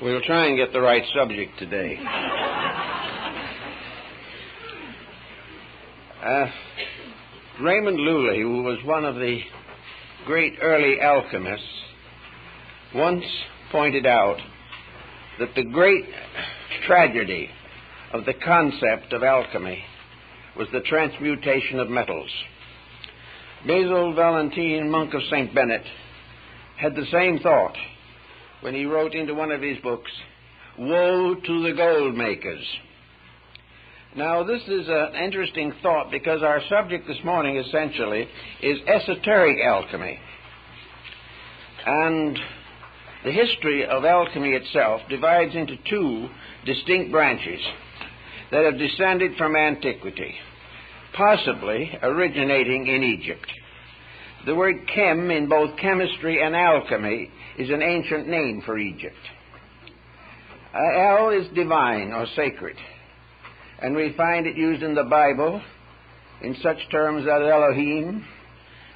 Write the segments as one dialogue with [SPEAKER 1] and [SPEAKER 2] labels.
[SPEAKER 1] We'll try and get the right subject today. Raymond Lully, who was one of the great early alchemists, once pointed out that the great tragedy of the concept of alchemy was the transmutation of metals. Basil Valentine, monk of St. Bennet, had the same thought when he wrote into one of his books, "Woe to the gold makers." Now, this is an interesting thought because our subject this morning essentially is esoteric alchemy. And the history of alchemy itself divides into two distinct branches that have descended from antiquity, possibly originating in Egypt. The word chem in both chemistry and alchemy is an ancient name for Egypt. El is divine or sacred, and we find it used in the Bible in such terms as Elohim,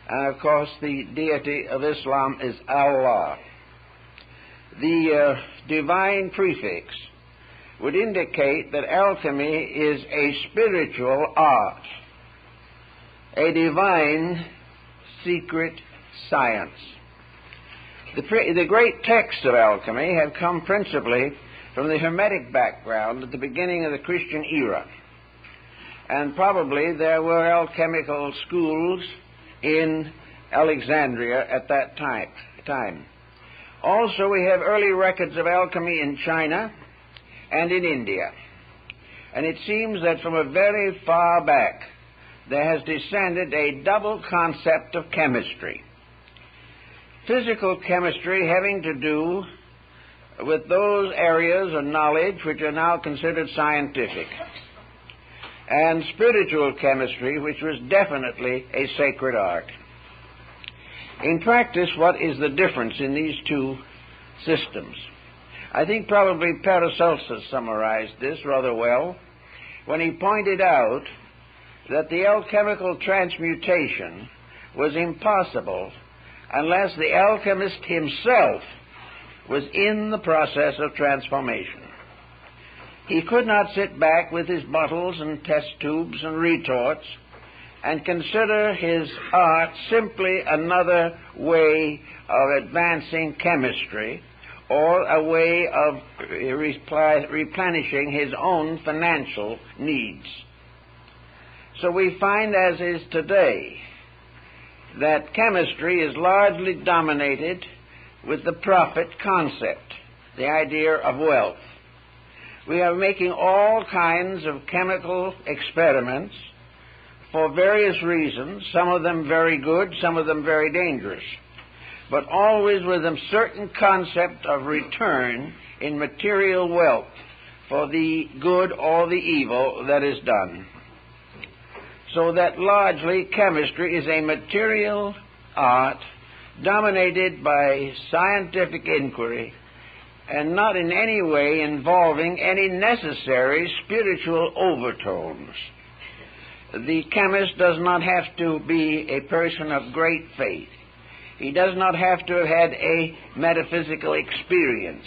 [SPEAKER 1] and of course the deity of Islam is Allah. The divine prefix would indicate that alchemy is a spiritual art, a divine secret science. The great texts of alchemy have come principally from the Hermetic background at the beginning of the Christian era. And probably there were alchemical schools in Alexandria at that time. Also, we have early records of alchemy in China and in India. And it seems that from a very far back, there has descended a double concept of chemistry. Physical chemistry having to do with those areas of knowledge which are now considered scientific, and spiritual chemistry, which was definitely a sacred art. In practice, what is the difference in these two systems? I think probably Paracelsus summarized this rather well when he pointed out that the alchemical transmutation was impossible unless the alchemist himself was in the process of transformation. He could not sit back with his bottles and test tubes and retorts and consider his art simply another way of advancing chemistry or a way of replenishing his own financial needs. So we find, as is today, that chemistry is largely dominated with the profit concept, the idea of wealth. We are making all kinds of chemical experiments for various reasons, some of them very good, some of them very dangerous, but always with a certain concept of return in material wealth for the good or the evil that is done. So that largely chemistry is a material art dominated by scientific inquiry and not in any way involving any necessary spiritual overtones. The chemist does not have to be a person of great faith. He does not have to have had a metaphysical experience.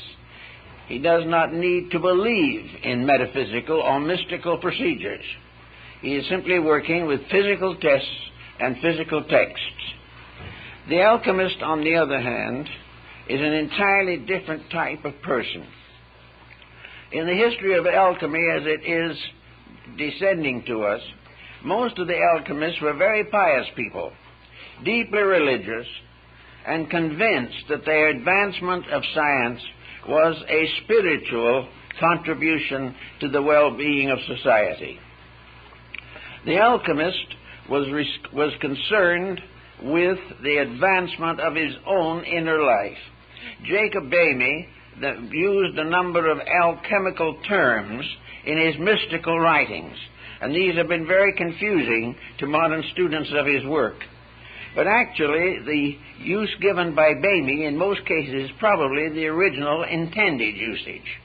[SPEAKER 1] He does not need to believe in metaphysical or mystical procedures. He is simply working with physical tests and physical texts. The alchemist, on the other hand, is an entirely different type of person. In the history of alchemy as it is descending to us, most of the alchemists were very pious people, deeply religious, and convinced that their advancement of science was a spiritual contribution to the well-being of society. The alchemist was concerned with the advancement of his own inner life. Jacob Boehme used a number of alchemical terms in his mystical writings, and these have been very confusing to modern students of his work. But actually, the use given by Boehme in most cases is probably the original intended usage,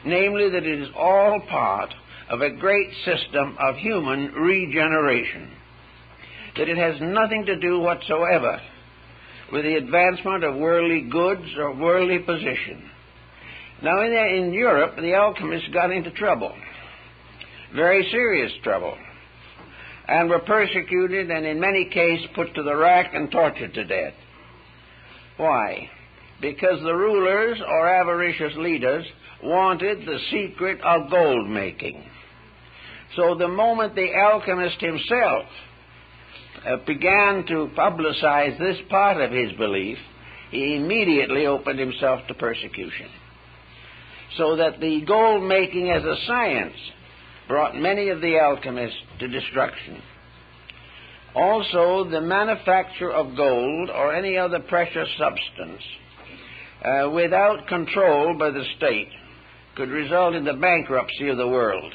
[SPEAKER 1] namely that it is all part of a great system of human regeneration, that it has nothing to do whatsoever with the advancement of worldly goods or worldly position. Now, in Europe, the alchemists got into trouble, very serious trouble, and were persecuted and in many cases put to the rack and tortured to death. Why? Because the rulers or avaricious leaders wanted the secret of gold making. So the moment the alchemist himself began to publicize this part of his belief, he immediately opened himself to persecution. So that the gold making as a science brought many of the alchemists to destruction. Also, the manufacture of gold or any other precious substance without control by the state could result in the bankruptcy of the world.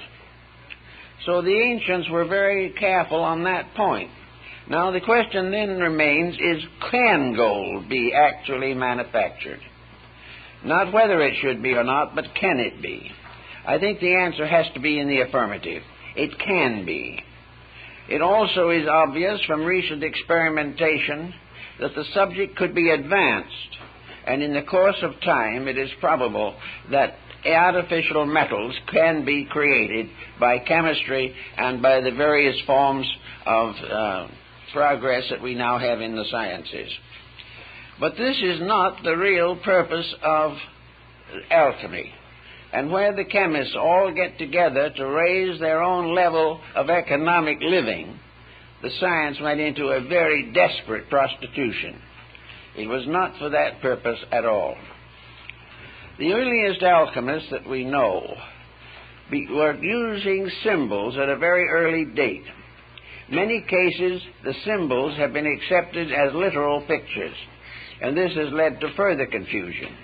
[SPEAKER 1] So the ancients were very careful on that point. Now the question then remains is, can gold be actually manufactured? Not whether it should be or not, but can it be? I think the answer has to be in the affirmative. It can be. It also is obvious from recent experimentation that the subject could be advanced, and in the course of time it is probable that artificial metals can be created by chemistry and by the various forms of progress that we now have in the sciences. But this is not the real purpose of alchemy. And where the chemists all get together to raise their own level of economic living, the science went into a very desperate prostitution. It was not for that purpose at all. The earliest alchemists that we know were using symbols at a very early date. In many cases, the symbols have been accepted as literal pictures, and this has led to further confusion.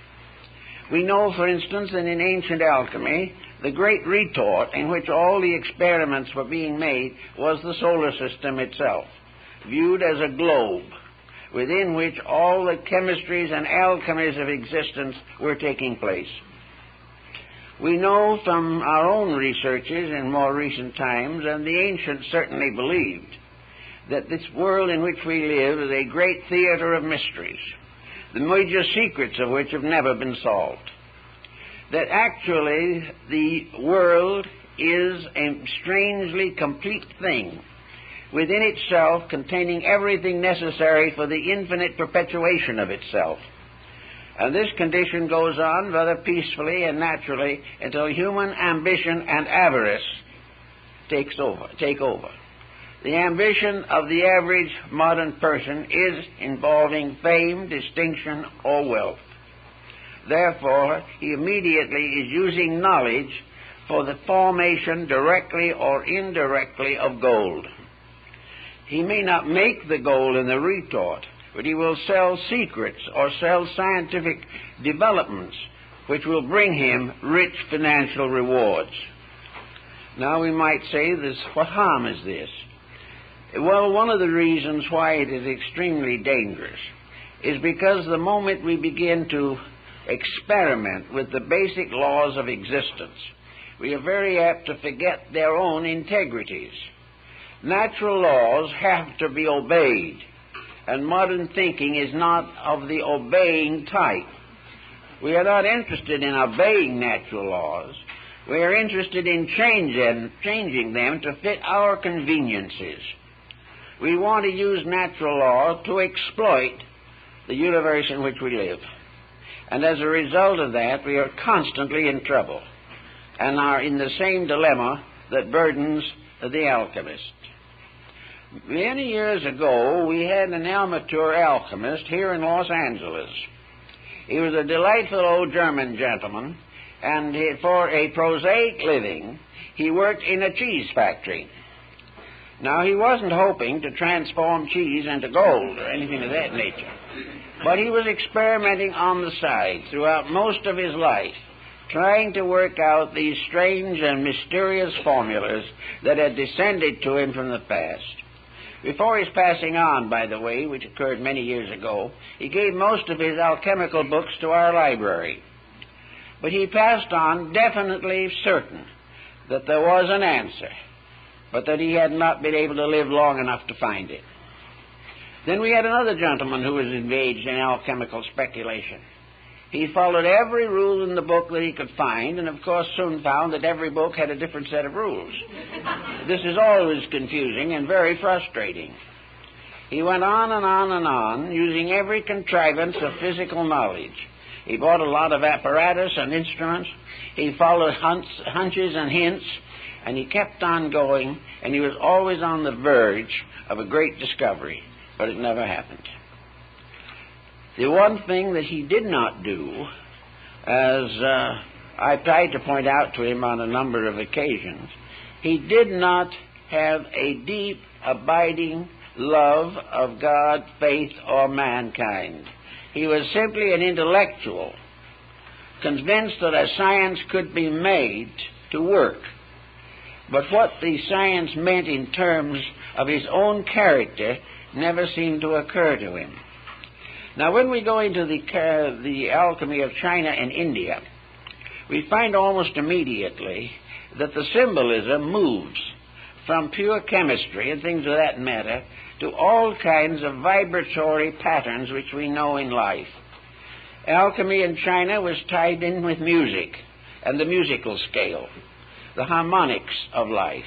[SPEAKER 1] We know, for instance, that in ancient alchemy, the great retort in which all the experiments were being made was the solar system itself, viewed as a globe, within which all the chemistries and alchemies of existence were taking place. We know from our own researches in more recent times, and the ancients certainly believed, that this world in which we live is a great theater of mysteries, the major secrets of which have never been solved. That actually the world is a strangely complete thing, within itself containing everything necessary for the infinite perpetuation of itself. And this condition goes on rather peacefully and naturally until human ambition and avarice take over. The ambition of the average modern person is involving fame, distinction, or wealth. Therefore, he immediately is using knowledge for the formation, directly or indirectly, of gold. He may not make the gold in the retort, but he will sell secrets or sell scientific developments which will bring him rich financial rewards. Now we might say, what harm is this? Well, one of the reasons why it is extremely dangerous is because the moment we begin to experiment with the basic laws of existence, we are very apt to forget their own integrities. Natural laws have to be obeyed, and modern thinking is not of the obeying type. We are not interested in obeying natural laws. We are interested in changing them to fit our conveniences. We want to use natural law to exploit the universe in which we live. And as a result of that, we are constantly in trouble and are in the same dilemma that burdens the alchemist. Many years ago, we had an amateur alchemist here in Los Angeles. He was a delightful old German gentleman, and for a prosaic living, he worked in a cheese factory. Now, he wasn't hoping to transform cheese into gold or anything of that nature, but he was experimenting on the side throughout most of his life, trying to work out these strange and mysterious formulas that had descended to him from the past. Before his passing on, by the way, which occurred many years ago, he gave most of his alchemical books to our library. But he passed on definitely certain that there was an answer, but that he had not been able to live long enough to find it. Then we had another gentleman who was engaged in alchemical speculation. He followed every rule in the book that he could find, and of course soon found that every book had a different set of rules. This is always confusing and very frustrating. He went on and on and on, using every contrivance of physical knowledge. He bought a lot of apparatus and instruments. He followed hunches and hints, and he kept on going, and he was always on the verge of a great discovery, but it never happened. The one thing that he did not do, as I tried to point out to him on a number of occasions, he did not have a deep, abiding love of God, faith, or mankind. He was simply an intellectual, convinced that a science could be made to work. But what the science meant in terms of his own character never seemed to occur to him. Now, when we go into the alchemy of China and India, we find almost immediately that the symbolism moves from pure chemistry and things of that matter to all kinds of vibratory patterns which we know in life. Alchemy in China was tied in with music and the musical scale, the harmonics of life.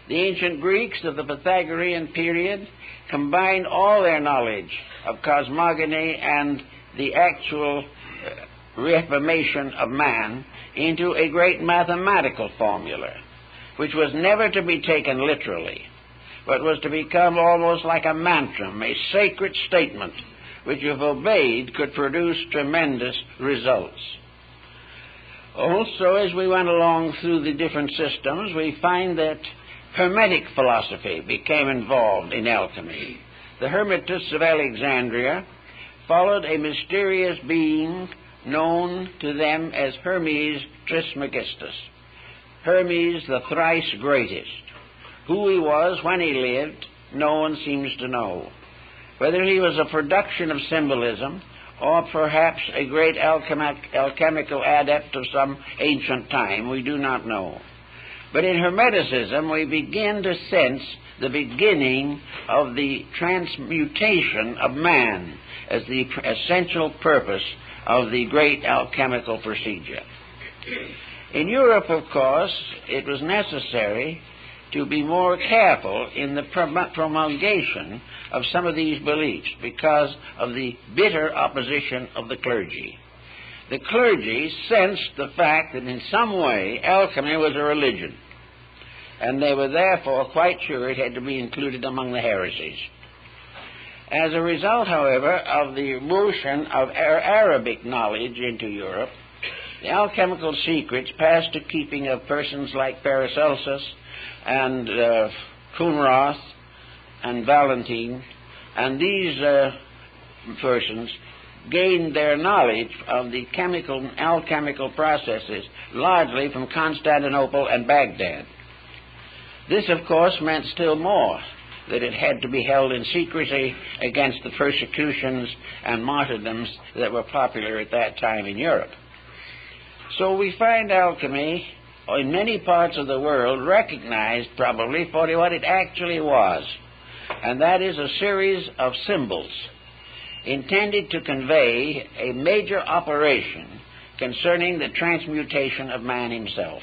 [SPEAKER 1] The ancient Greeks of the Pythagorean period combined all their knowledge of cosmogony and the actual reformation of man into a great mathematical formula, which was never to be taken literally, but was to become almost like a mantra, a sacred statement, which if obeyed could produce tremendous results. Also, as we went along through the different systems, we find that Hermetic philosophy became involved in alchemy. The Hermetists of Alexandria followed a mysterious being known to them as Hermes Trismegistus, Hermes the thrice greatest. Who he was when he lived, no one seems to know. Whether he was a production of symbolism or perhaps a great alchemical adept of some ancient time, we do not know. But in Hermeticism, we begin to sense the beginning of the transmutation of man as the essential purpose of the great alchemical procedure. In Europe, of course, it was necessary to be more careful in the promulgation of some of these beliefs because of the bitter opposition of the clergy. The clergy sensed the fact that in some way alchemy was a religion, and they were therefore quite sure it had to be included among the heresies. As a result, however, of the motion of Arabic knowledge into Europe, the alchemical secrets passed to keeping of persons like Paracelsus and Kuhnroth and Valentine, and these persons gained their knowledge of the chemical and alchemical processes largely from Constantinople and Baghdad. This, of course, meant still more, that it had to be held in secrecy against the persecutions and martyrdoms that were popular at that time in Europe. So we find alchemy in many parts of the world recognized probably for what it actually was, and that is a series of symbols intended to convey a major operation concerning the transmutation of man himself.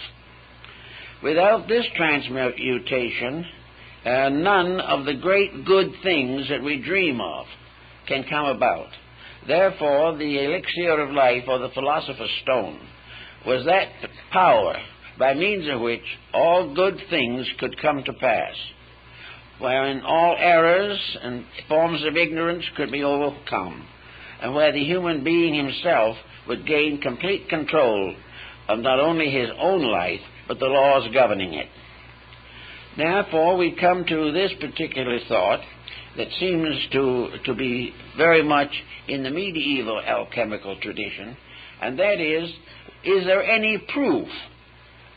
[SPEAKER 1] Without this transmutation, none of the great good things that we dream of can come about. Therefore, the elixir of life, or the philosopher's stone, was that power by means of which all good things could come to pass, wherein all errors and forms of ignorance could be overcome, and where the human being himself would gain complete control of not only his own life, but the laws governing it. Therefore, we come to this particular thought that seems to be very much in the medieval alchemical tradition, and that is there any proof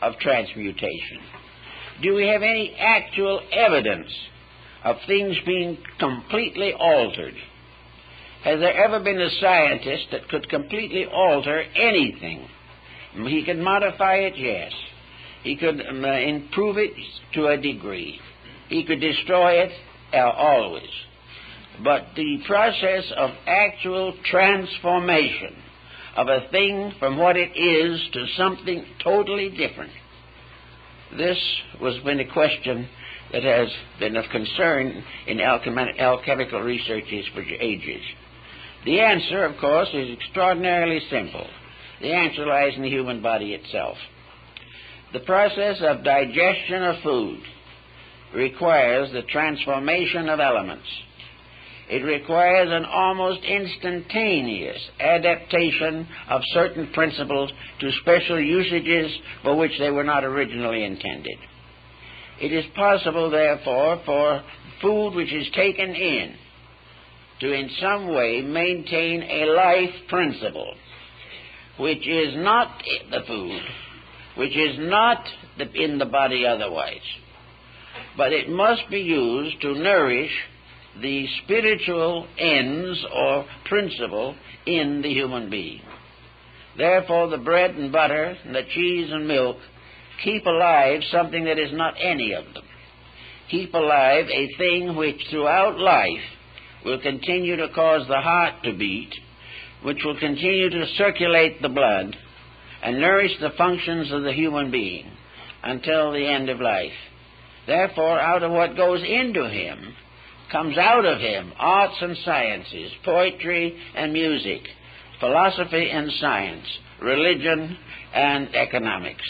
[SPEAKER 1] of transmutation? Do we have any actual evidence of things being completely altered? Has there ever been a scientist that could completely alter anything? He could modify it, yes. He could improve it to a degree. He could destroy it always. But the process of actual transformation of a thing from what it is to something totally different. This has been a question that has been of concern in alchemical researches for ages. The answer, of course, is extraordinarily simple. The answer lies in the human body itself. The process of digestion of food requires the transformation of elements. It requires an almost instantaneous adaptation of certain principles to special usages for which they were not originally intended. It is possible, therefore, for food which is taken in to in some way maintain a life principle which is not the food, which is not in the body otherwise, but it must be used to nourish the spiritual ends or principle in the human being. Therefore, the bread and butter and the cheese and milk keep alive something that is not any of them. Keep alive a thing which throughout life will continue to cause the heart to beat, which will continue to circulate the blood and nourish the functions of the human being until the end of life. Therefore, out of what goes into him comes out of him arts and sciences, poetry and music, philosophy and science, religion and economics.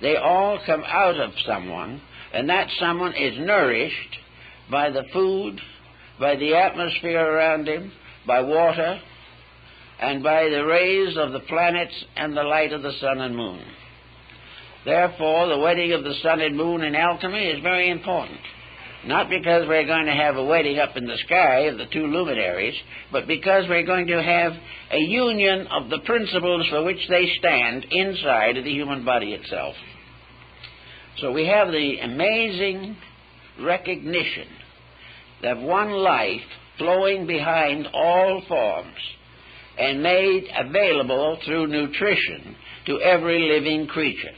[SPEAKER 1] They all come out of someone, and that someone is nourished by the food, by the atmosphere around him, by water, and by the rays of the planets and the light of the sun and moon. Therefore, the wedding of the sun and moon in alchemy is very important. Not because we're going to have a wedding up in the sky of the two luminaries, but because we're going to have a union of the principles for which they stand inside of the human body itself. So we have the amazing recognition that one life flowing behind all forms and made available through nutrition to every living creature.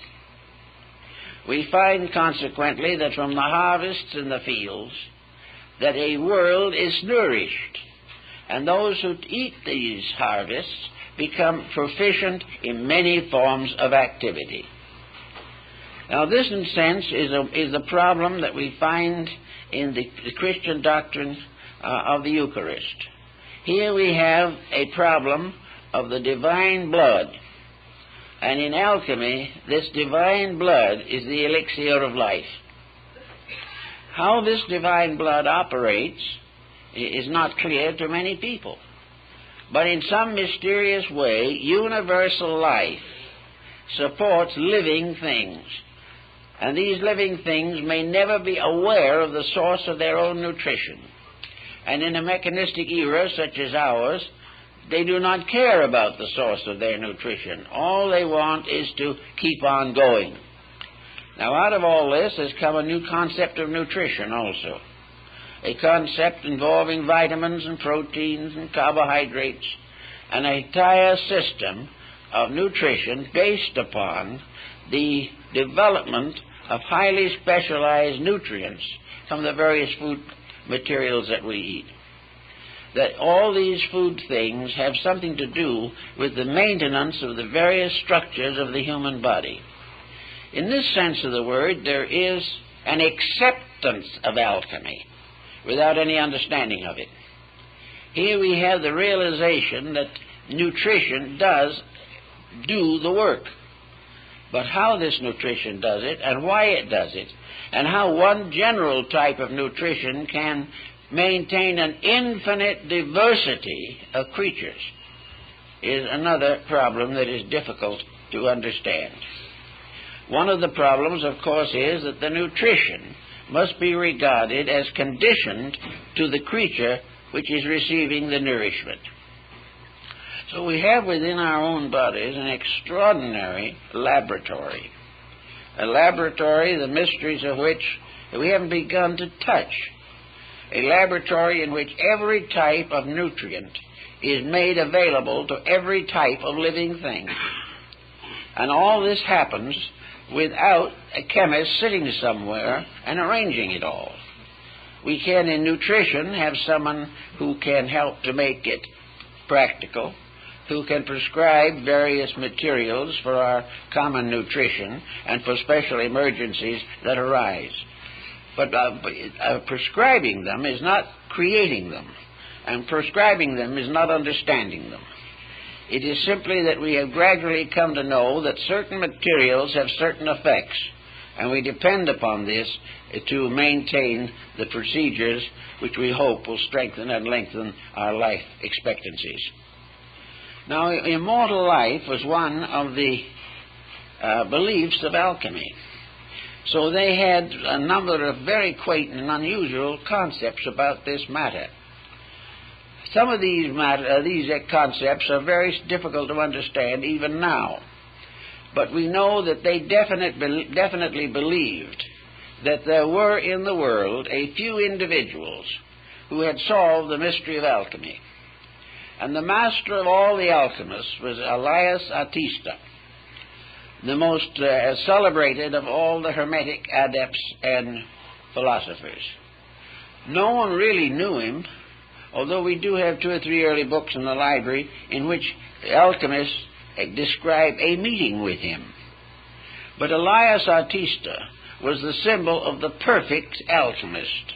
[SPEAKER 1] We find, consequently, that from the harvests in the fields, that a world is nourished, and those who eat these harvests become proficient in many forms of activity. Now, this, in a sense, is a problem that we find in the Christian doctrine of the Eucharist. Here we have a problem of the divine blood. And in alchemy, this divine blood is the elixir of life. How this divine blood operates is not clear to many people. But in some mysterious way, universal life supports living things. And these living things may never be aware of the source of their own nutrition. And in a mechanistic era such as ours, they do not care about the source of their nutrition. All they want is to keep on going. Now, out of all this has come a new concept of nutrition also. A concept involving vitamins and proteins and carbohydrates, and an entire system of nutrition based upon the development of highly specialized nutrients from the various food materials that we eat. That all these food things have something to do with the maintenance of the various structures of the human body. In this sense of the word, there is an acceptance of alchemy without any understanding of it. Here we have the realization that nutrition does do the work. But how this nutrition does it, and why it does it, and how one general type of nutrition can maintain an infinite diversity of creatures is another problem that is difficult to understand. One of the problems, of course, is that the nutrition must be regarded as conditioned to the creature which is receiving the nourishment. So we have within our own bodies an extraordinary laboratory, a laboratory the mysteries of which we haven't begun to touch, a laboratory in which every type of nutrient is made available to every type of living thing. And all this happens without a chemist sitting somewhere and arranging it all. We can, in nutrition, have someone who can help to make it practical, who can prescribe various materials for our common nutrition and for special emergencies that arise. But prescribing them is not creating them, and prescribing them is not understanding them. It is simply that we have gradually come to know that certain materials have certain effects, and we depend upon this to maintain the procedures which we hope will strengthen and lengthen our life expectancies. Now, immortal life was one of the beliefs of alchemy. So they had a number of very quaint and unusual concepts about this matter. Some of these concepts are very difficult to understand even now. But we know that they definitely believed that there were in the world a few individuals who had solved the mystery of alchemy. And the master of all the alchemists was Elias Atista, the most celebrated of all the Hermetic adepts and philosophers. No one really knew him, although we do have 2 or 3 early books in the library in which alchemists describe a meeting with him. But Elias Atista was the symbol of the perfect alchemist.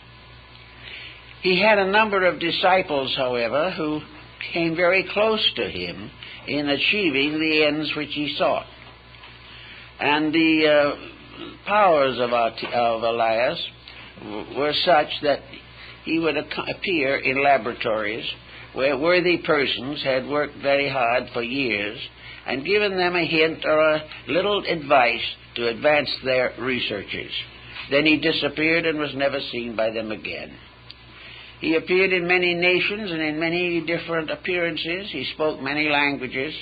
[SPEAKER 1] He had a number of disciples, however, who came very close to him in achieving the ends which he sought. And the powers of Elias were such that he would appear in laboratories where worthy persons had worked very hard for years and given them a hint or a little advice to advance their researches. Then he disappeared and was never seen by them again. He appeared in many nations and in many different appearances. He spoke many languages,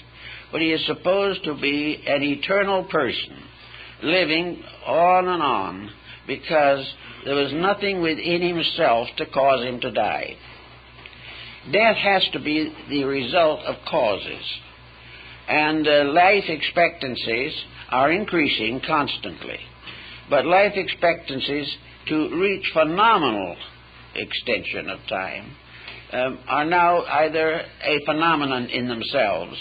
[SPEAKER 1] but he is supposed to be an eternal person, living on and on, because there was nothing within himself to cause him to die. Death has to be the result of causes, and life expectancies are increasing constantly. But life expectancies to reach phenomenal extension of time are now either a phenomenon in themselves,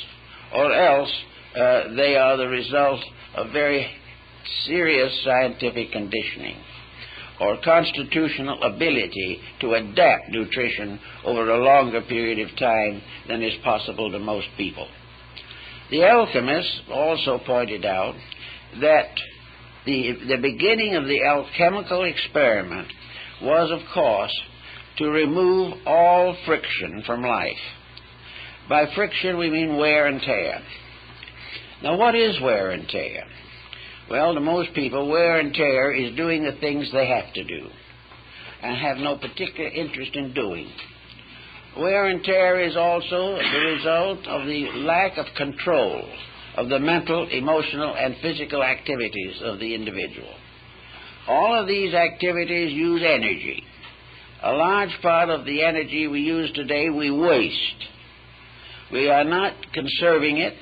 [SPEAKER 1] or else they are the result of very serious scientific conditioning or constitutional ability to adapt nutrition over a longer period of time than is possible to most people. The alchemists also pointed out that the beginning of the alchemical experiment was, of course, to remove all friction from life. By friction we mean wear and tear. Now, what is wear and tear? Well, to most people, wear and tear is doing the things they have to do and have no particular interest in doing. Wear and tear is also the result of the lack of control of the mental, emotional, and physical activities of the individual. All of these activities use energy. A large part of the energy we use today we waste. We are not conserving it.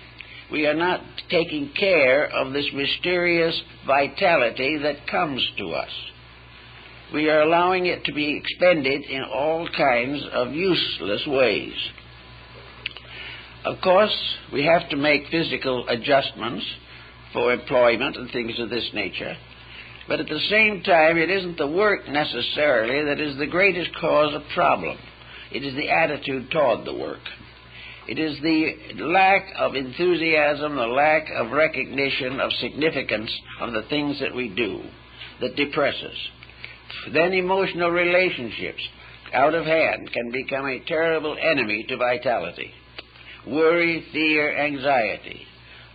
[SPEAKER 1] We are not taking care of this mysterious vitality that comes to us. We are allowing it to be expended in all kinds of useless ways. Of course, we have to make physical adjustments for employment and things of this nature, but at the same time, it isn't the work necessarily that is the greatest cause of problem. It is the attitude toward the work. It is the lack of enthusiasm, the lack of recognition of significance of the things that we do that depresses. Then emotional relationships, out of hand, can become a terrible enemy to vitality. Worry, fear, anxiety,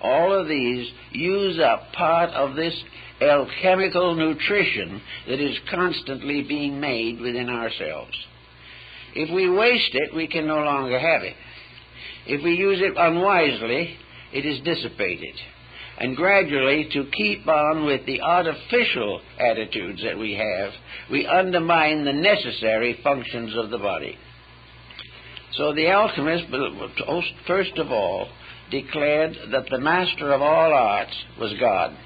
[SPEAKER 1] all of these use up part of this alchemical nutrition that is constantly being made within ourselves. If we waste it, we can no longer have it. If we use it unwisely, it is dissipated. And gradually, to keep on with the artificial attitudes that we have, we undermine the necessary functions of the body. So the alchemists, first of all, declared that the master of all arts was God.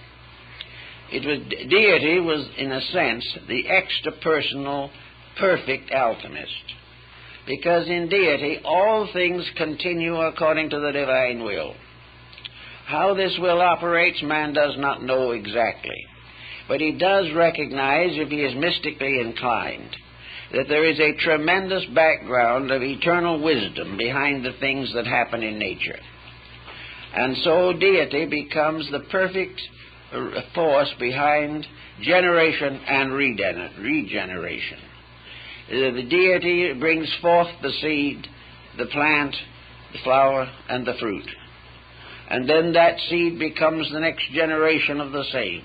[SPEAKER 1] Deity was, in a sense, the extra-personal, perfect alchemist. because in deity all things continue according to the divine will. How this will operates, man does not know exactly. But he does recognize, if he is mystically inclined, that there is a tremendous background of eternal wisdom behind the things that happen in nature. And so deity becomes the perfect force behind generation and regeneration. The deity brings forth the seed, the plant, the flower, and the fruit. And then that seed becomes the next generation of the same.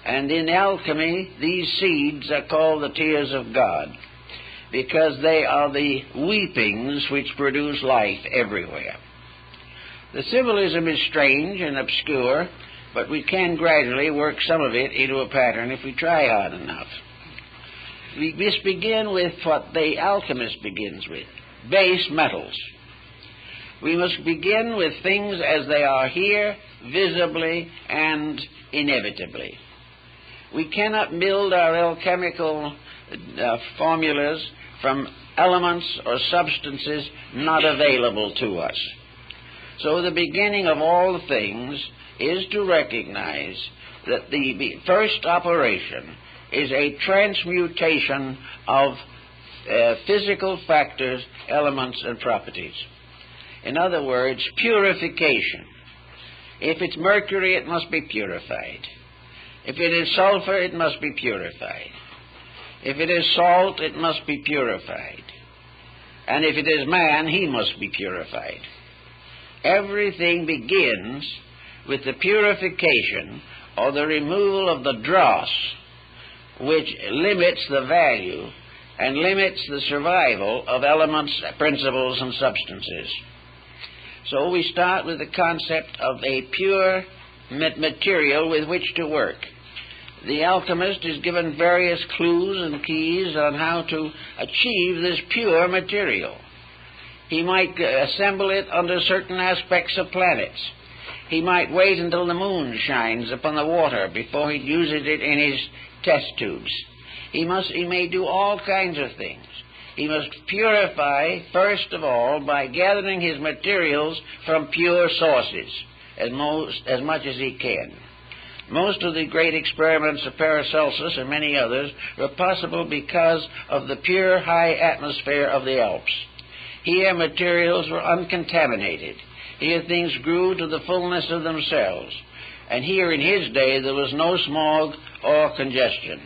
[SPEAKER 1] And in alchemy, these seeds are called the tears of God, because they are the weepings which produce life everywhere. The symbolism is strange and obscure, but we can gradually work some of it into a pattern if we try hard enough. We must begin with what the alchemist begins with, base metals. We must begin with things as they are here, visibly and inevitably. We cannot build our alchemical formulas from elements or substances not available to us. So the beginning of all things is to recognize that the first operation is a transmutation of physical factors, elements, and properties. In other words, purification. If it's mercury, it must be purified. If it is sulfur, it must be purified. If it is salt, it must be purified. And if it is man, he must be purified. Everything begins with the purification or the removal of the dross, which limits the value and limits the survival of elements, principles, and substances. So we start with the concept of a pure material with which to work. The alchemist is given various clues and keys on how to achieve this pure material. He might assemble it under certain aspects of planets. He might wait until the moon shines upon the water before he uses it in his test tubes. He may do all kinds of things. He must purify, first of all, by gathering his materials from pure sources, as much as he can. Most of the great experiments of Paracelsus and many others were possible because of the pure high atmosphere of the Alps. Here materials were uncontaminated. Here things grew to the fullness of themselves. And here in his day there was no smog or congestion.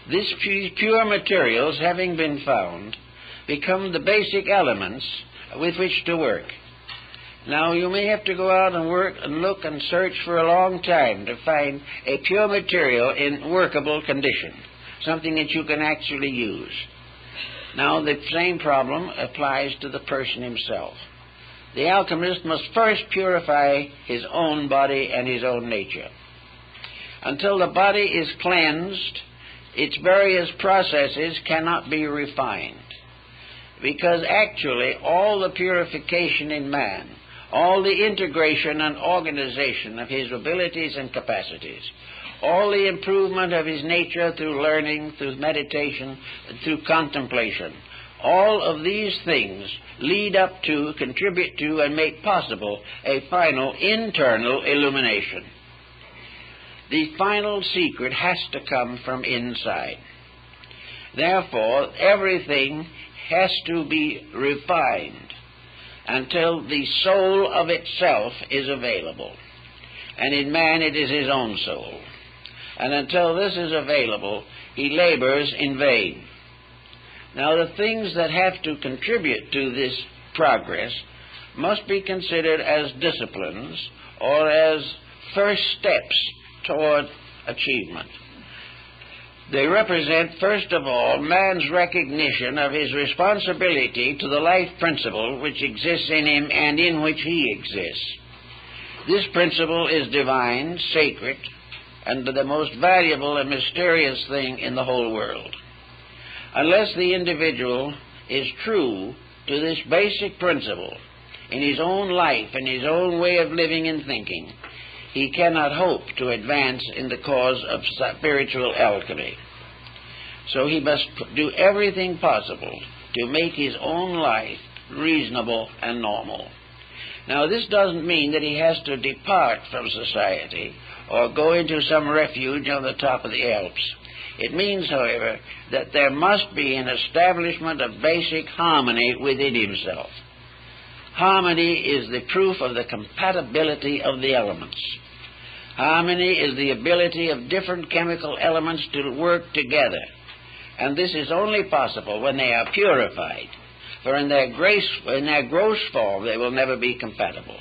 [SPEAKER 1] These pure materials, having been found, become the basic elements with which to work. Now, you may have to go out and work and look and search for a long time to find a pure material in workable condition, something that you can actually use. Now, the same problem applies to the person himself. The alchemist must first purify his own body and his own nature. Until the body is cleansed, its various processes cannot be refined, because actually all the purification in man, all the integration and organization of his abilities and capacities, all the improvement of his nature through learning, through meditation, through contemplation, all of these things lead up to, contribute to, and make possible a final internal illumination. The final secret has to come from inside. Therefore, everything has to be refined until the soul of itself is available. And in man it is his own soul. And until this is available, he labors in vain. Now, the things that have to contribute to this progress must be considered as disciplines or as first steps toward achievement. They represent, first of all, man's recognition of his responsibility to the life principle which exists in him and in which he exists. This principle is divine, sacred, and the most valuable and mysterious thing in the whole world. Unless the individual is true to this basic principle in his own life and his own way of living and thinking, he cannot hope to advance in the cause of spiritual alchemy. So he must do everything possible to make his own life reasonable and normal. Now, this doesn't mean that he has to depart from society or go into some refuge on the top of the Alps. It means, however, that there must be an establishment of basic harmony within himself. Harmony is the proof of the compatibility of the elements. Harmony is the ability of different chemical elements to work together, and this is only possible when they are purified, for in their gross form they will never be compatible.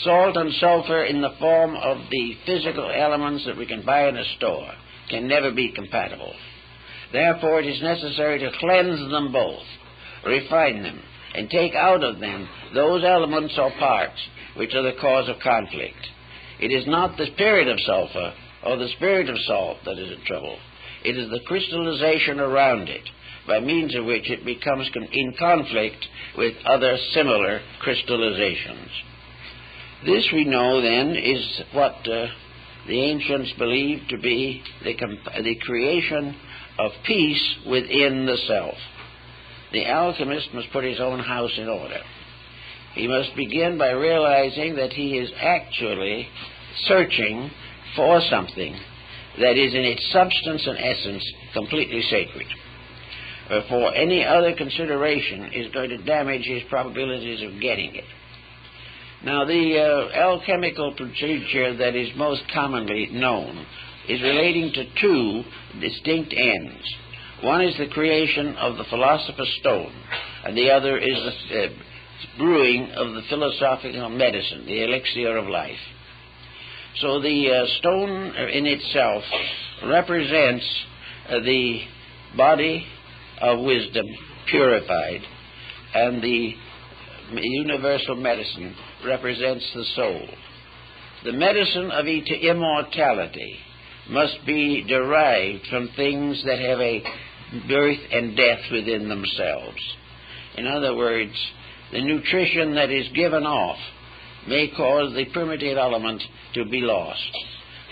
[SPEAKER 1] Salt and sulfur in the form of the physical elements that we can buy in a store can never be compatible. Therefore, it is necessary to cleanse them both, refine them, and take out of them those elements or parts which are the cause of conflict. It is not the spirit of sulfur or the spirit of salt that is in trouble. It is the crystallization around it, by means of which it becomes in conflict with other similar crystallizations. This, we know, then, is what the ancients believed to be the creation of peace within the self. The alchemist must put his own house in order. He must begin by realizing that he is actually searching for something that is in its substance and essence completely sacred. For any other consideration is going to damage his probabilities of getting it. Now, the alchemical procedure that is most commonly known is relating to two distinct ends. One is the creation of the philosopher's stone, and the other is the brewing of the philosophical medicine, the elixir of life. So the stone in itself represents the body of wisdom purified, and the universal medicine represents the soul. The medicine of immortality must be derived from things that have a birth and death within themselves. In other words, the nutrition that is given off may cause the primitive element to be lost,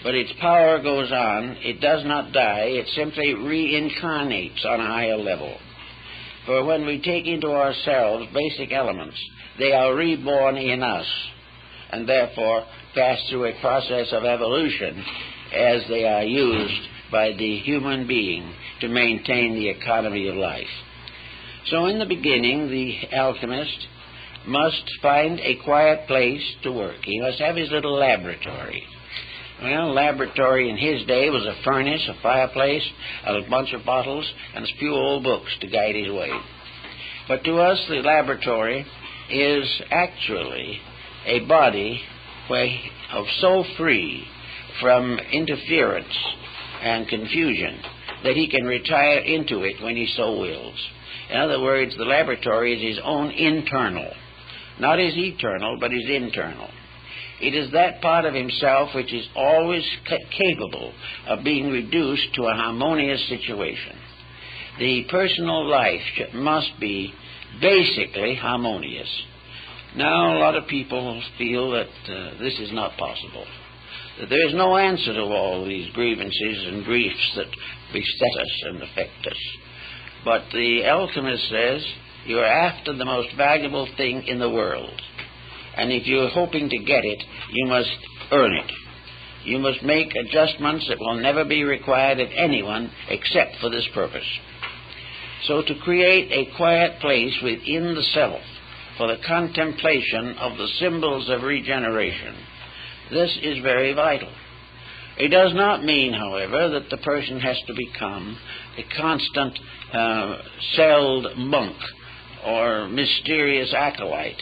[SPEAKER 1] but its power goes on. It does not die. It simply reincarnates on a higher level. For when we take into ourselves basic elements, they are reborn in us, and therefore pass through a process of evolution as they are used by the human being to maintain the economy of life. So in the beginning, the alchemist must find a quiet place to work. He must have his little laboratory. Well, laboratory in his day was a furnace, a fireplace, a bunch of bottles, and a few old books to guide his way. But to us, the laboratory is actually a body so free from interference and confusion that he can retire into it when he so wills. In other words, the laboratory is his own internal, not his eternal, but his internal. It is that part of himself which is always capable of being reduced to a harmonious situation. The personal life must be basically harmonious. Now, a lot of people feel that this is not possible, that there is no answer to all these grievances and griefs that beset us and affect us. But the alchemist says, you're after the most valuable thing in the world. And if you're hoping to get it, you must earn it. You must make adjustments that will never be required of anyone except for this purpose. So to create a quiet place within the self for the contemplation of the symbols of regeneration, this is very vital. It does not mean, however, that the person has to become a constant celled monk or mysterious acolyte.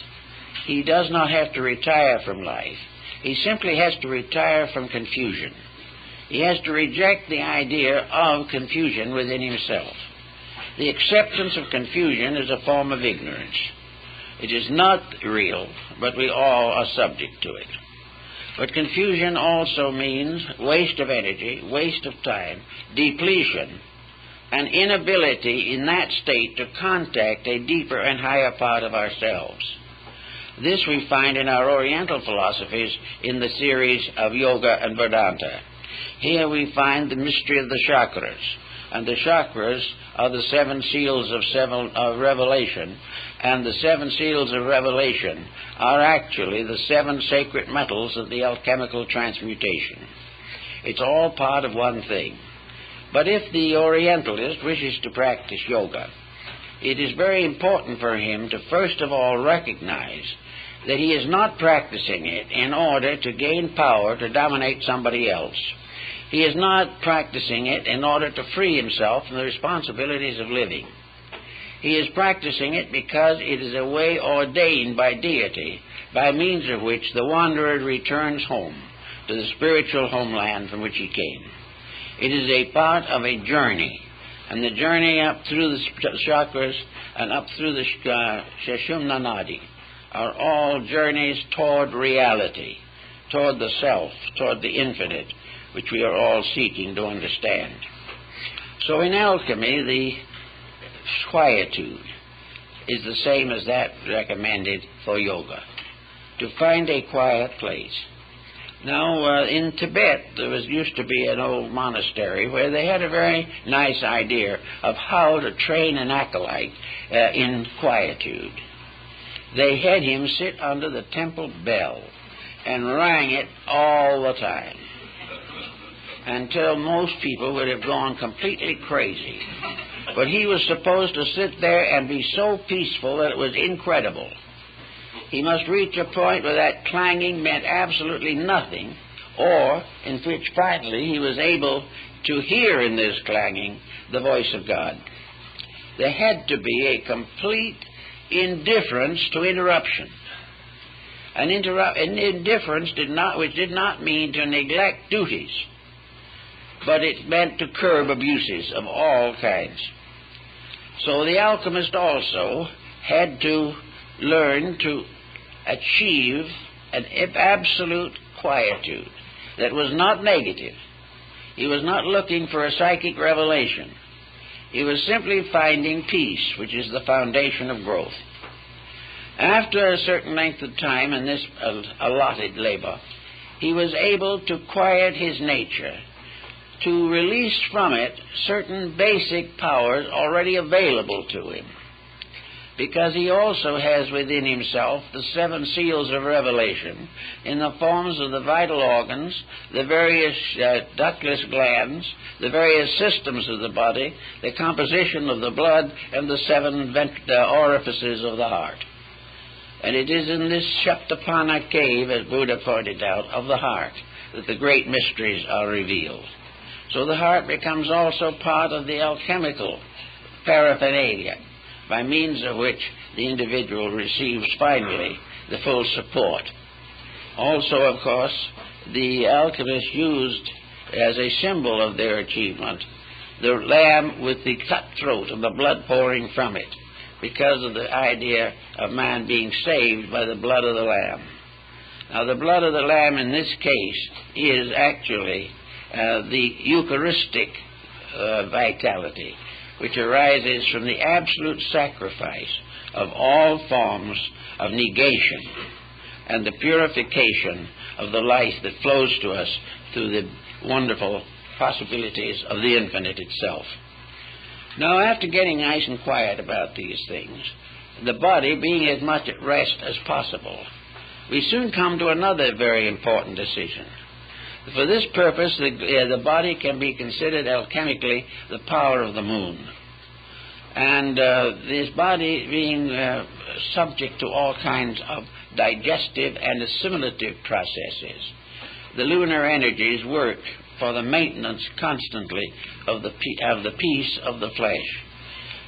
[SPEAKER 1] He does not have to retire from life. He simply has to retire from confusion. He has to reject the idea of confusion within himself. The acceptance of confusion is a form of ignorance. It is not real, but we all are subject to it. But confusion also means waste of energy, waste of time, depletion, and inability in that state to contact a deeper and higher part of ourselves. This we find in our Oriental philosophies in the series of Yoga and Vedanta. Here we find the mystery of the chakras, and the chakras are the seven seals of Revelation, and the seven seals of Revelation are actually the seven sacred metals of the alchemical transmutation. It's all part of one thing. But if the Orientalist wishes to practice yoga, it is very important for him to first of all recognize that he is not practicing it in order to gain power to dominate somebody else. He is not practicing it in order to free himself from the responsibilities of living. He is practicing it because it is a way ordained by deity, by means of which the wanderer returns home to the spiritual homeland from which he came. It is a part of a journey, and the journey up through the chakras and up through the Sushumna Nadi are all journeys toward reality, toward the self, toward the infinite, which we are all seeking to understand. So in alchemy, the quietude is the same as that recommended for yoga, to find a quiet place. Now, in Tibet, there used to be an old monastery where they had a very nice idea of how to train an acolyte in quietude. They had him sit under the temple bell and rang it all the time, until most people would have gone completely crazy. But he was supposed to sit there and be so peaceful that it was incredible. He must reach a point where that clanging meant absolutely nothing, or in which finally he was able to hear in this clanging the voice of God. There had to be a complete indifference to interruption. An indifference which did not mean to neglect duties, but it meant to curb abuses of all kinds. So the alchemist also had to learn to achieve an absolute quietude that was not negative. He was not looking for a psychic revelation. He was simply finding peace, which is the foundation of growth. After a certain length of time in this allotted labor, he was able to quiet his nature, to release from it certain basic powers already available to him, because he also has within himself the seven seals of revelation in the forms of the vital organs, the various ductless glands, the various systems of the body, the composition of the blood, and the seven orifices of the heart. And it is in this Shaptapana cave, as Buddha pointed out, of the heart, that the great mysteries are revealed. So the heart becomes also part of the alchemical paraphernalia, by means of which the individual receives finally the full support. Also, of course, the alchemists used as a symbol of their achievement the lamb with the cut throat and the blood pouring from it, because of the idea of man being saved by the blood of the lamb. Now, the blood of the lamb in this case is actually the Eucharistic vitality, which arises from the absolute sacrifice of all forms of negation and the purification of the life that flows to us through the wonderful possibilities of the infinite itself. Now, after getting nice and quiet about these things, the body being as much at rest as possible, we soon come to another very important decision. For this purpose, the body can be considered alchemically the power of the moon. And this body being subject to all kinds of digestive and assimilative processes, the lunar energies work for the maintenance constantly of the peace of the flesh.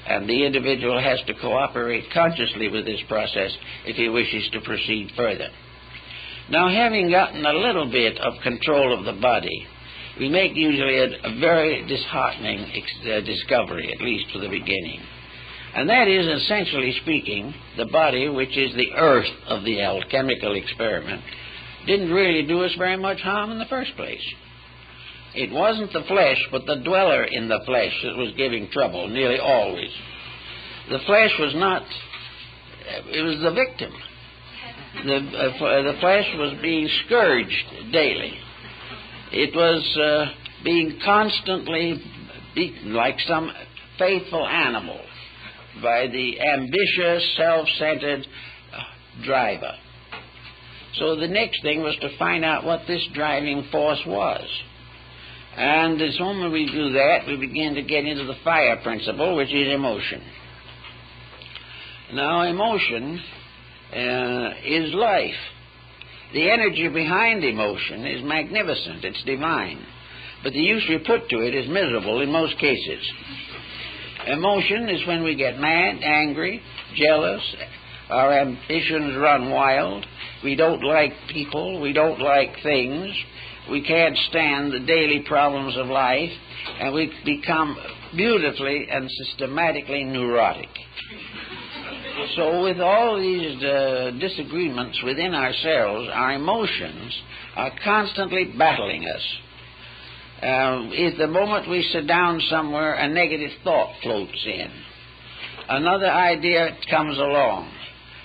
[SPEAKER 1] And the individual has to cooperate consciously with this process if he wishes to proceed further. Now, having gotten a little bit of control of the body, we make usually a very disheartening discovery, at least for the beginning. And that is, essentially speaking, the body, which is the earth of the alchemical experiment, didn't really do us very much harm in the first place. It wasn't the flesh, but the dweller in the flesh that was giving trouble, nearly always. The flesh was not, it was the victim. The flesh was being scourged daily. It was being constantly beaten like some faithful animal by the ambitious, self-centered driver. So the next thing was to find out what this driving force was. And as soon as we do that, we begin to get into the fire principle, which is emotion. Now, emotion is life. The energy behind emotion is magnificent. It's divine. But the use we put to it is miserable in most cases. Emotion is when we get mad, angry, jealous, our ambitions run wild, we don't like people, we don't like things, we can't stand the daily problems of life, and we become beautifully and systematically neurotic. So with all these disagreements within ourselves, our emotions are constantly battling us. If the moment we sit down somewhere, a negative thought floats in, another idea comes along,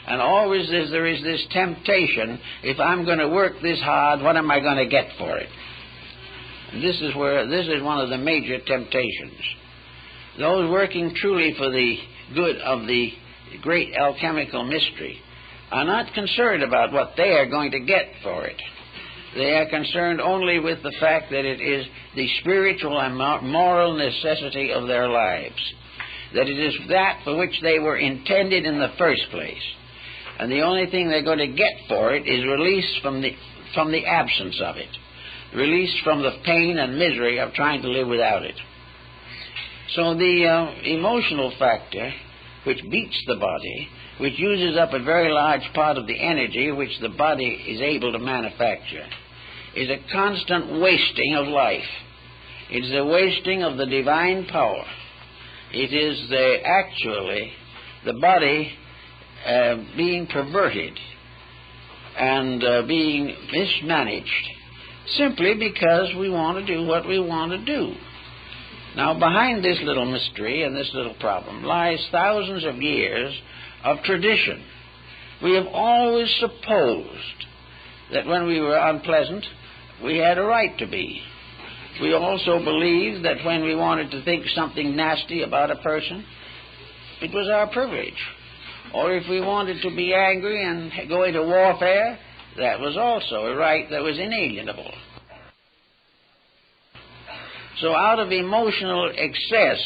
[SPEAKER 1] and always there is this temptation, if I'm going to work this hard, what am I going to get for it? And this is one of the major temptations. Those working truly for the good of the great alchemical mystery are not concerned about what they are going to get for it. They are concerned only with the fact that it is the spiritual and moral necessity of their lives, that it is that for which they were intended in the first place. And the only thing they're going to get for it is release from the absence of it, release from the pain and misery of trying to live without it. So the emotional factor, which beats the body, which uses up a very large part of the energy which the body is able to manufacture, is a constant wasting of life. It is a wasting of the divine power. It is actually the body being perverted and being mismanaged simply because we want to do what we want to do. Now, behind this little mystery and this little problem lies thousands of years of tradition. We have always supposed that when we were unpleasant, we had a right to be. We also believed that when we wanted to think something nasty about a person, it was our privilege. Or if we wanted to be angry and go into warfare, that was also a right that was inalienable. So out of emotional excess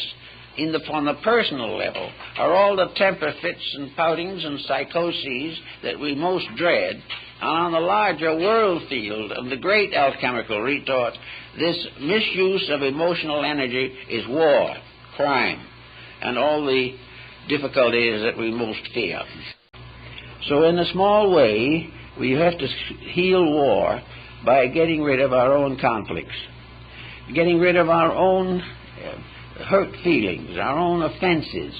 [SPEAKER 1] on the personal level are all the temper fits and poutings and psychoses that we most dread. And on the larger world field of the great alchemical retort, this misuse of emotional energy is war, crime, and all the difficulties that we most fear. So in a small way, we have to heal war by getting rid of our own conflicts, getting rid of our own hurt feelings, our own offenses,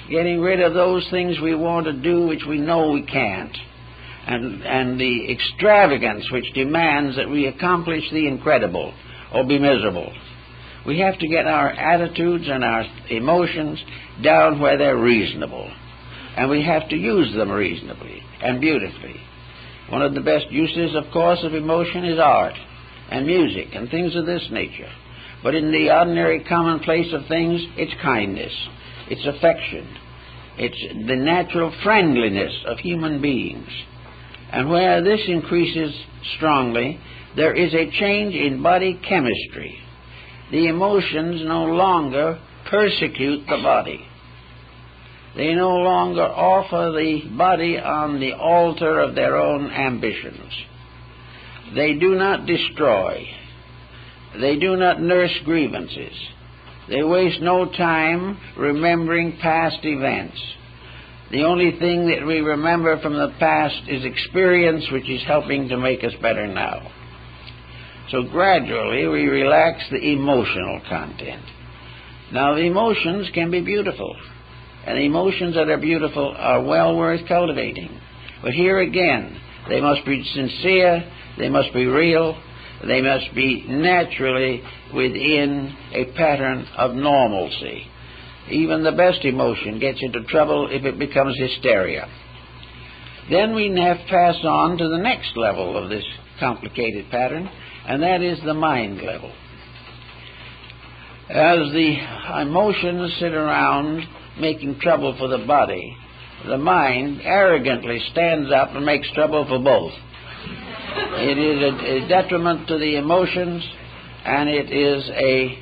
[SPEAKER 1] getting rid of those things we want to do which we know we can't, and the extravagance which demands that we accomplish the incredible or be miserable. We have to get our attitudes and our emotions down where they're reasonable, and we have to use them reasonably and beautifully. One of the best uses, of course, of emotion is art and music and things of this nature. But in the ordinary commonplace of things, it's kindness, it's affection, it's the natural friendliness of human beings. And where this increases strongly, there is a change in body chemistry. The emotions no longer persecute the body. They no longer offer the body on the altar of their own ambitions. They do not destroy. They do not nurse grievances. They waste no time remembering past events. The only thing that we remember from the past is experience which is helping to make us better now. So gradually we relax the emotional content. Now the emotions can be beautiful, and the emotions that are beautiful are well worth cultivating. But here again, they must be sincere, they must be real, they must be naturally within a pattern of normalcy. Even the best emotion gets into trouble if it becomes hysteria. Then we have to pass on to the next level of this complicated pattern, and that is the mind level. As the emotions sit around making trouble for the body, the mind arrogantly stands up and makes trouble for both. It is a detriment to the emotions, and it is a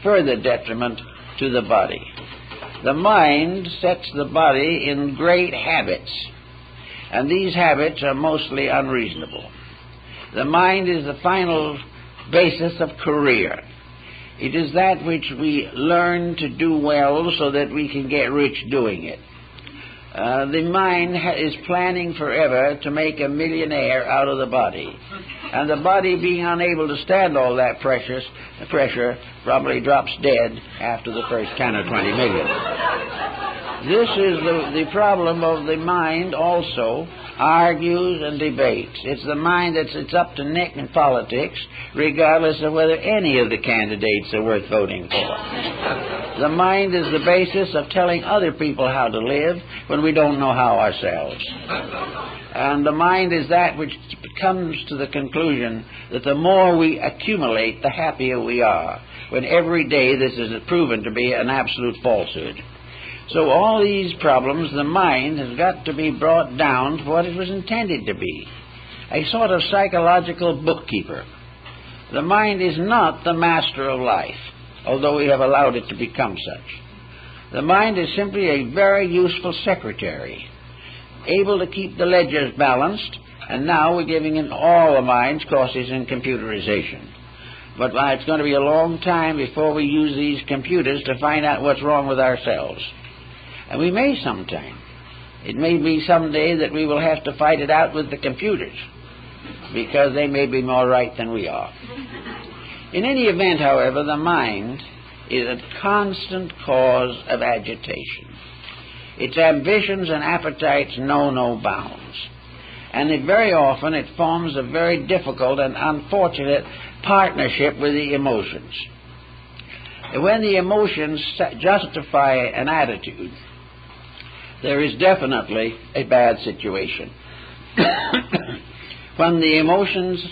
[SPEAKER 1] further detriment to the body. The mind sets the body in great habits, and these habits are mostly unreasonable. The mind is the final basis of career. It is that which we learn to do well so that we can get rich doing it. The mind is planning forever to make a millionaire out of the body. And the body, being unable to stand all that pressure, probably drops dead after the first 10 or 20 million. This is the problem of the mind also, argues and debates. It's the mind that's up to neck in politics, regardless of whether any of the candidates are worth voting for. The mind is the basis of telling other people how to live when we don't know how ourselves. And the mind is that which comes to the conclusion that the more we accumulate, the happier we are, when every day this is proven to be an absolute falsehood. So all these problems, the mind has got to be brought down to what it was intended to be, a sort of psychological bookkeeper. The mind is not the master of life, although we have allowed it to become such. The mind is simply a very useful secretary, able to keep the ledgers balanced, and now we're giving in all the minds courses in computerization. But it's going to be a long time before we use these computers to find out what's wrong with ourselves. And we may sometime. It may be someday that we will have to fight it out with the computers, because they may be more right than we are. In any event, however, the mind is a constant cause of agitation. Its ambitions and appetites know no bounds. And very often it forms a very difficult and unfortunate partnership with the emotions. When the emotions justify an attitude, there is definitely a bad situation. When the emotions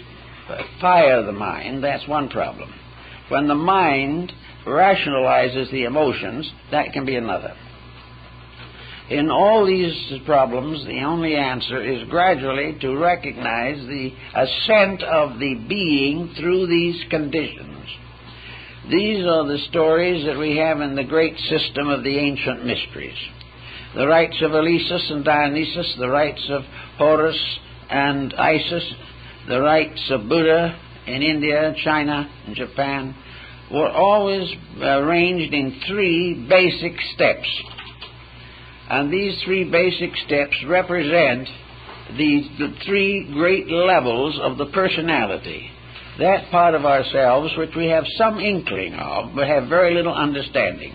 [SPEAKER 1] fire the mind, that's one problem. When the mind rationalizes the emotions, that can be another. In all these problems, the only answer is gradually to recognize the ascent of the being through these conditions. These are the stories that we have in the great system of the ancient mysteries. The rites of Elysus and Dionysus, the rites of Horus and Isis, the rites of Buddha in India, China, and Japan, were always arranged in 3 basic steps. And these 3 basic steps represent the 3 great levels of the personality, that part of ourselves which we have some inkling of, but have very little understanding.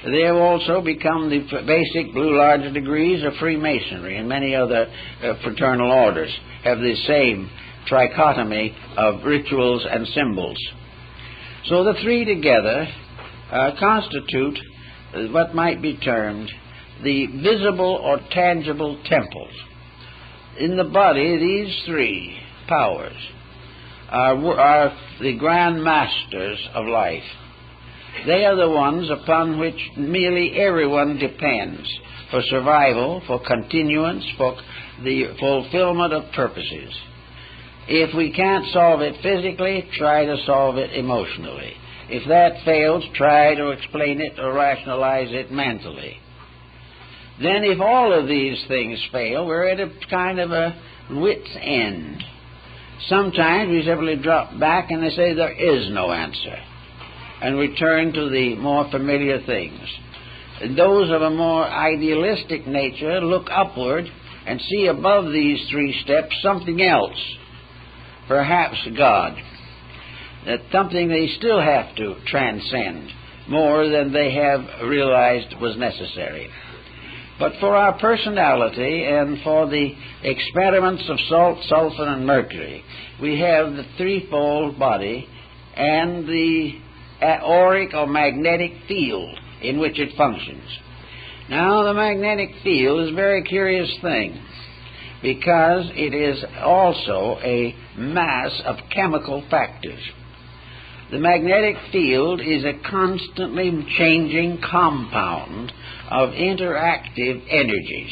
[SPEAKER 1] They have also become the basic Blue Lodge degrees of Freemasonry, and many other fraternal orders have the same trichotomy of rituals and symbols. So the 3 together constitute what might be termed the visible or tangible temples. In the body, these 3 powers are the grand masters of life. They are the ones upon which nearly everyone depends for survival, for continuance, for the fulfillment of purposes. If we can't solve it physically, try to solve it emotionally. If that fails, try to explain it or rationalize it mentally. Then if all of these things fail, we're at a kind of a wit's end. Sometimes we simply drop back and they say there is no answer, and return to the more familiar things. And those of a more idealistic nature look upward and see above these 3 steps something else, perhaps God. That's something they still have to transcend more than they have realized was necessary. But for our personality and for the experiments of salt, sulfur, and mercury, we have the 3-fold body and the auric or magnetic field in which it functions. Now, the magnetic field is a very curious thing, because it is also a mass of chemical factors. The magnetic field is a constantly changing compound of interactive energies.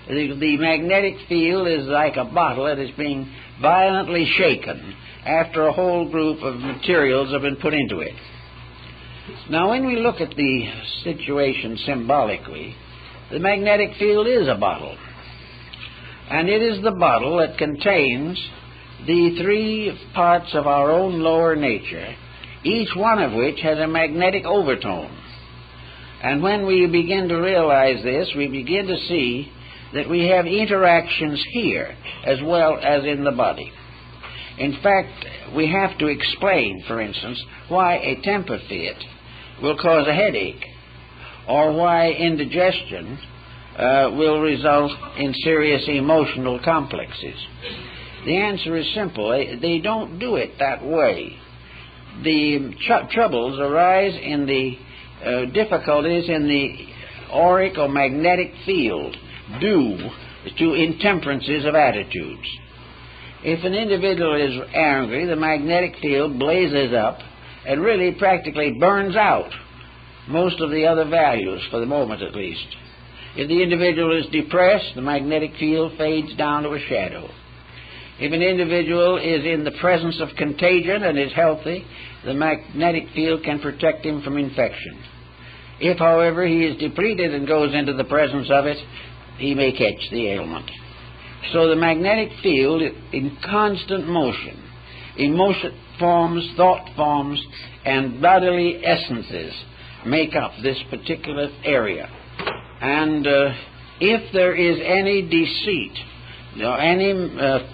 [SPEAKER 1] The magnetic field is like a bottle that is being violently shaken after a whole group of materials have been put into it. Now, when we look at the situation symbolically, the magnetic field is a bottle. And it is the bottle that contains the three parts of our own lower nature, each one of which has a magnetic overtone. And when we begin to realize this, we begin to see that we have interactions here as well as in the body. In fact, we have to explain, for instance, why a temper fit will cause a headache, or why indigestion will result in serious emotional complexes. The answer is simple. They don't do it that way. The troubles arise in the difficulties in the auric or magnetic field due to intemperances of attitudes. If an individual is angry, the magnetic field blazes up and really practically burns out most of the other values, for the moment at least. If the individual is depressed, the magnetic field fades down to a shadow. If an individual is in the presence of contagion and is healthy, the magnetic field can protect him from infection. If, however, he is depleted and goes into the presence of it, he may catch the ailment. So the magnetic field, in constant motion, emotion forms, thought forms, and bodily essences make up this particular area. And if there is any deceit, any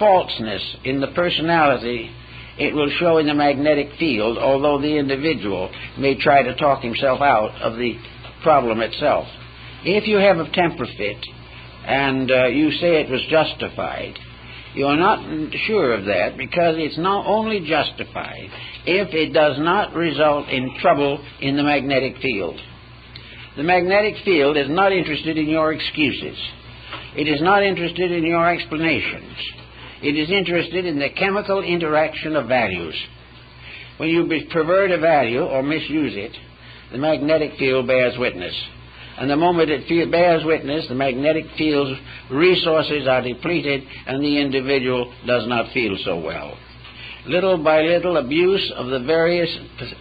[SPEAKER 1] falseness in the personality, it will show in the magnetic field, although the individual may try to talk himself out of the problem itself. If you have a temper fit and you say it was justified, you are not sure of that, because it's not only justified if it does not result in trouble in the magnetic field. The magnetic field is not interested in your excuses. It is not interested in your explanations. It is interested in the chemical interaction of values. When you pervert a value or misuse it, the magnetic field bears witness. And the moment it bears witness, the magnetic field's resources are depleted and the individual does not feel so well. Little by little, abuse of the various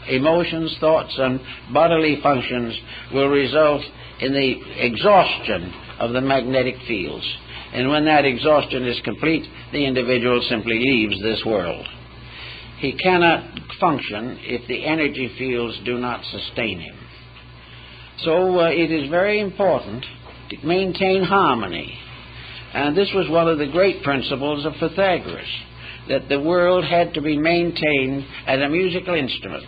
[SPEAKER 1] emotions, thoughts, and bodily functions will result in the exhaustion of the magnetic fields. And when that exhaustion is complete, the individual simply leaves this world. He cannot function if the energy fields do not sustain him. So it is very important to maintain harmony. And this was one of the great principles of Pythagoras, that the world had to be maintained as a musical instrument,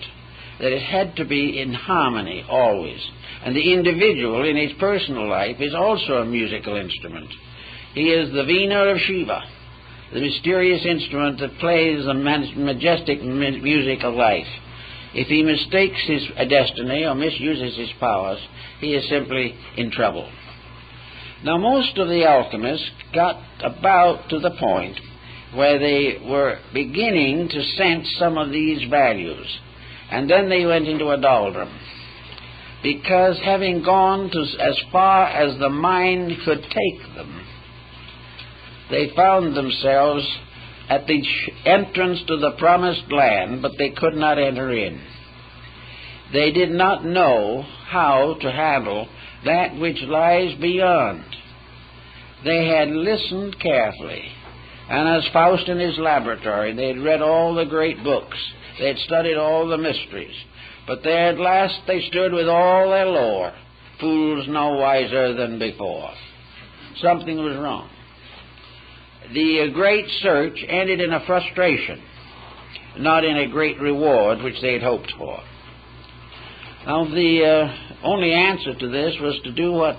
[SPEAKER 1] that it had to be in harmony always. And the individual in his personal life is also a musical instrument. He is the Veena of Shiva, the mysterious instrument that plays the majestic music of life. If he mistakes his destiny or misuses his powers, he is simply in trouble. Now, most of the alchemists got about to the point where they were beginning to sense some of these values, and then they went into a doldrum, because having gone to as far as the mind could take them, they found themselves at the entrance to the promised land, but they could not enter in. They did not know how to handle that which lies beyond. They had listened carefully, and as Faust in his laboratory, they had read all the great books, they had studied all the mysteries, but there at last they stood with all their lore, fools no wiser than before. Something was wrong. The great search ended in a frustration, not in a great reward which they had hoped for. Now, the only answer to this was to do what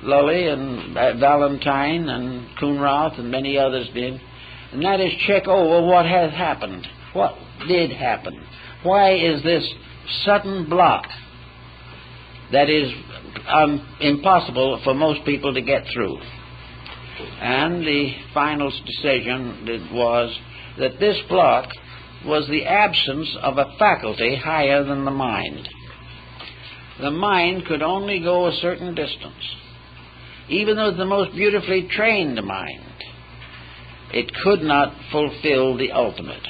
[SPEAKER 1] Lully and Valentine and Coonroth and many others did, and that is check over what has happened. What did happen? Why is this sudden block that is impossible for most people to get through? And the final decision was that this block was the absence of a faculty higher than the mind. The mind could only go a certain distance. Even though the most beautifully trained mind, it could not fulfill the ultimate.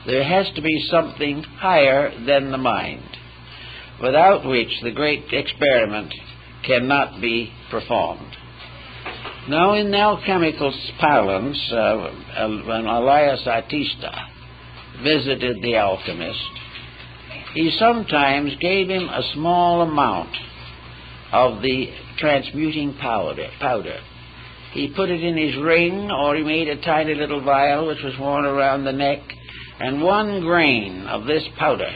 [SPEAKER 1] There has to be something higher than the mind, without which the great experiment cannot be performed. Now, in alchemical parlance, when Elias Artista visited the alchemist, he sometimes gave him a small amount of the transmuting powder. He put it in his ring, or he made a tiny little vial which was worn around the neck, and 1 grain of this powder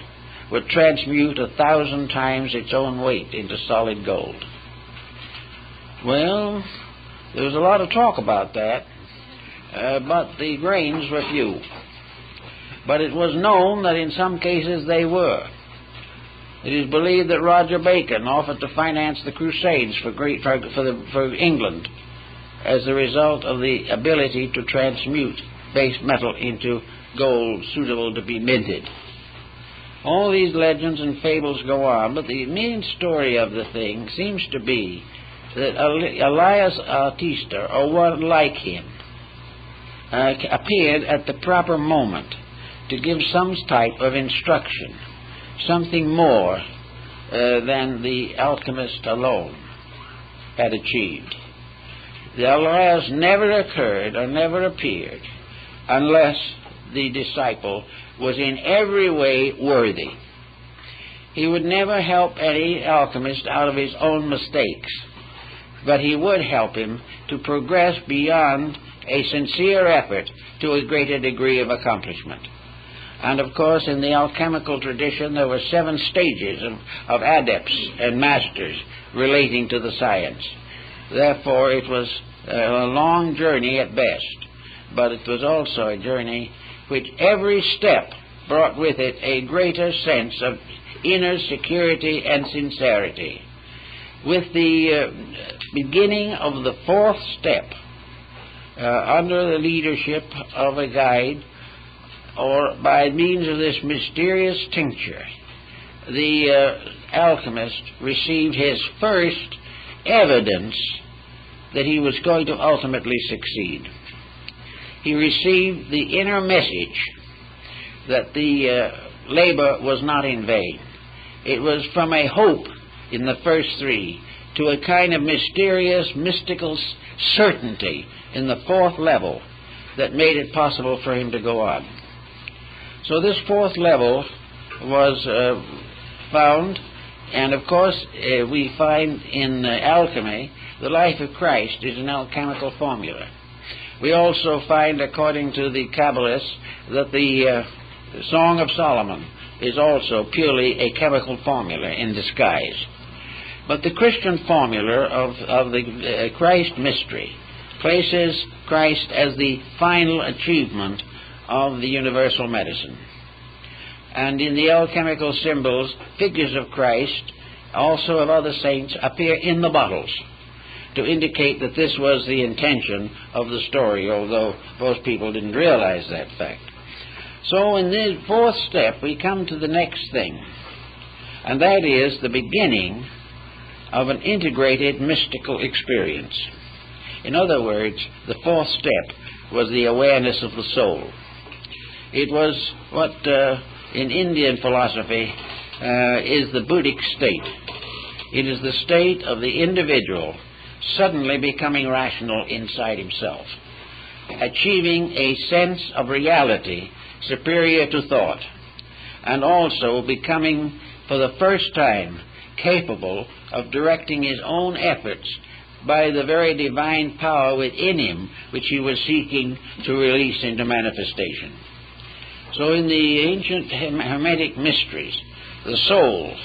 [SPEAKER 1] would transmute 1,000 times its own weight into solid gold. Well, there was a lot of talk about that, but the grains were few. But it was known that in some cases they were. It is believed that Roger Bacon offered to finance the Crusades for England as a result of the ability to transmute base metal into gold suitable to be minted. All these legends and fables go on, but the main story of the thing seems to be that Elias Artista, or one like him, appeared at the proper moment to give some type of instruction, something more than the alchemist alone had achieved. The Elias never occurred or never appeared unless the disciple was in every way worthy. He would never help any alchemist out of his own mistakes, but he would help him to progress beyond a sincere effort to a greater degree of accomplishment. And of course, in the alchemical tradition, there were 7 stages of adepts and masters relating to the science. Therefore, it was a long journey at best, but it was also a journey which every step brought with it a greater sense of inner security and sincerity. With the beginning of the 4th step, under the leadership of a guide, or by means of this mysterious tincture, the alchemist received his first evidence that he was going to ultimately succeed. He received the inner message that the labor was not in vain. It was from a hope in the first 3 to a kind of mysterious, mystical certainty in the 4th level that made it possible for him to go on. So this 4th level was found, and of course we find in alchemy the life of Christ is an alchemical formula. We also find, according to the Kabbalists, that the Song of Solomon is also purely a chemical formula in disguise. But the Christian formula of the Christ mystery places Christ as the final achievement of the universal medicine. And in the alchemical symbols, figures of Christ, also of other saints, appear in the bottles to indicate that this was the intention of the story, although most people didn't realize that fact. So in the 4th step, we come to the next thing, and that is the beginning of an integrated mystical experience. In other words, the 4th step was the awareness of the soul. It was what in Indian philosophy is the Buddhic state. It is the state of the individual suddenly becoming rational inside himself, achieving a sense of reality superior to thought, and also becoming for the first time capable of directing his own efforts by the very divine power within him which he was seeking to release into manifestation. So in the ancient Hermetic mysteries, the soul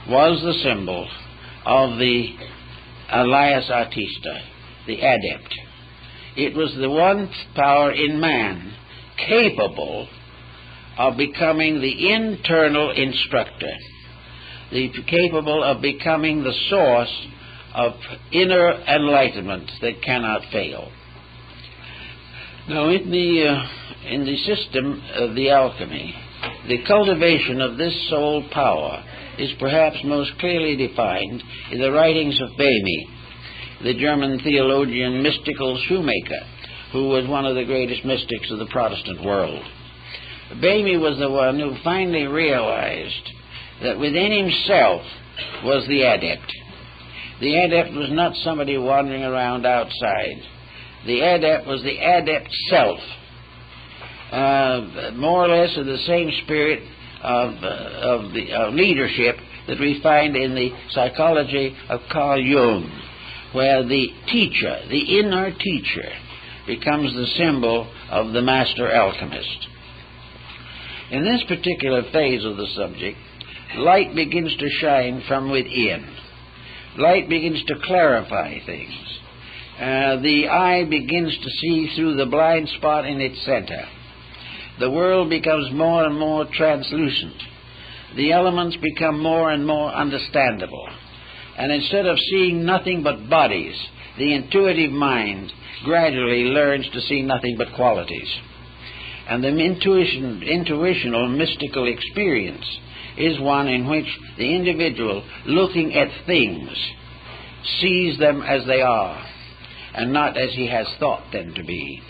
[SPEAKER 1] was the symbol of the Elias Artista, the adept. It was the one power in man capable of becoming the internal instructor, capable of becoming the source of inner enlightenment that cannot fail. Now, in the system of the alchemy, the cultivation of this soul power is perhaps most clearly defined in the writings of Böhme, the German theologian, mystical shoemaker, who was one of the greatest mystics of the Protestant world. Böhme was the one who finally realized that within himself was the adept. The adept was not somebody wandering around outside. The adept was the adept self, more or less of the same spirit of leadership that we find in the psychology of Carl Jung, where the teacher, the inner teacher, becomes the symbol of the master alchemist. In this particular phase of the subject, light begins to shine from within. Light begins to clarify things. The eye begins to see through the blind spot in its center. The world becomes more and more translucent. The elements become more and more understandable. And instead of seeing nothing but bodies, the intuitive mind gradually learns to see nothing but qualities. And the intuitional mystical experience is one in which the individual, looking at things, sees them as they are, and not as he has thought them to be.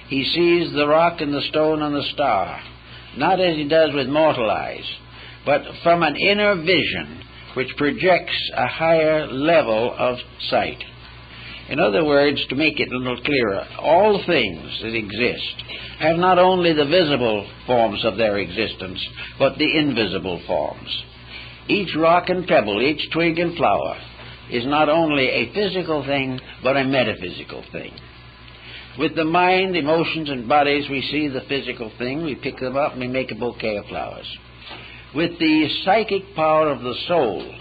[SPEAKER 1] He sees the rock and the stone and the star, not as he does with mortal eyes, but from an inner vision which projects a higher level of sight. In other words, to make it a little clearer, all things that exist have not only the visible forms of their existence, but the invisible forms. Each rock and pebble, each twig and flower is not only a physical thing, but a metaphysical thing. With the mind, emotions, and bodies, we see the physical thing, we pick them up, and we make a bouquet of flowers. With the psychic power of the soul,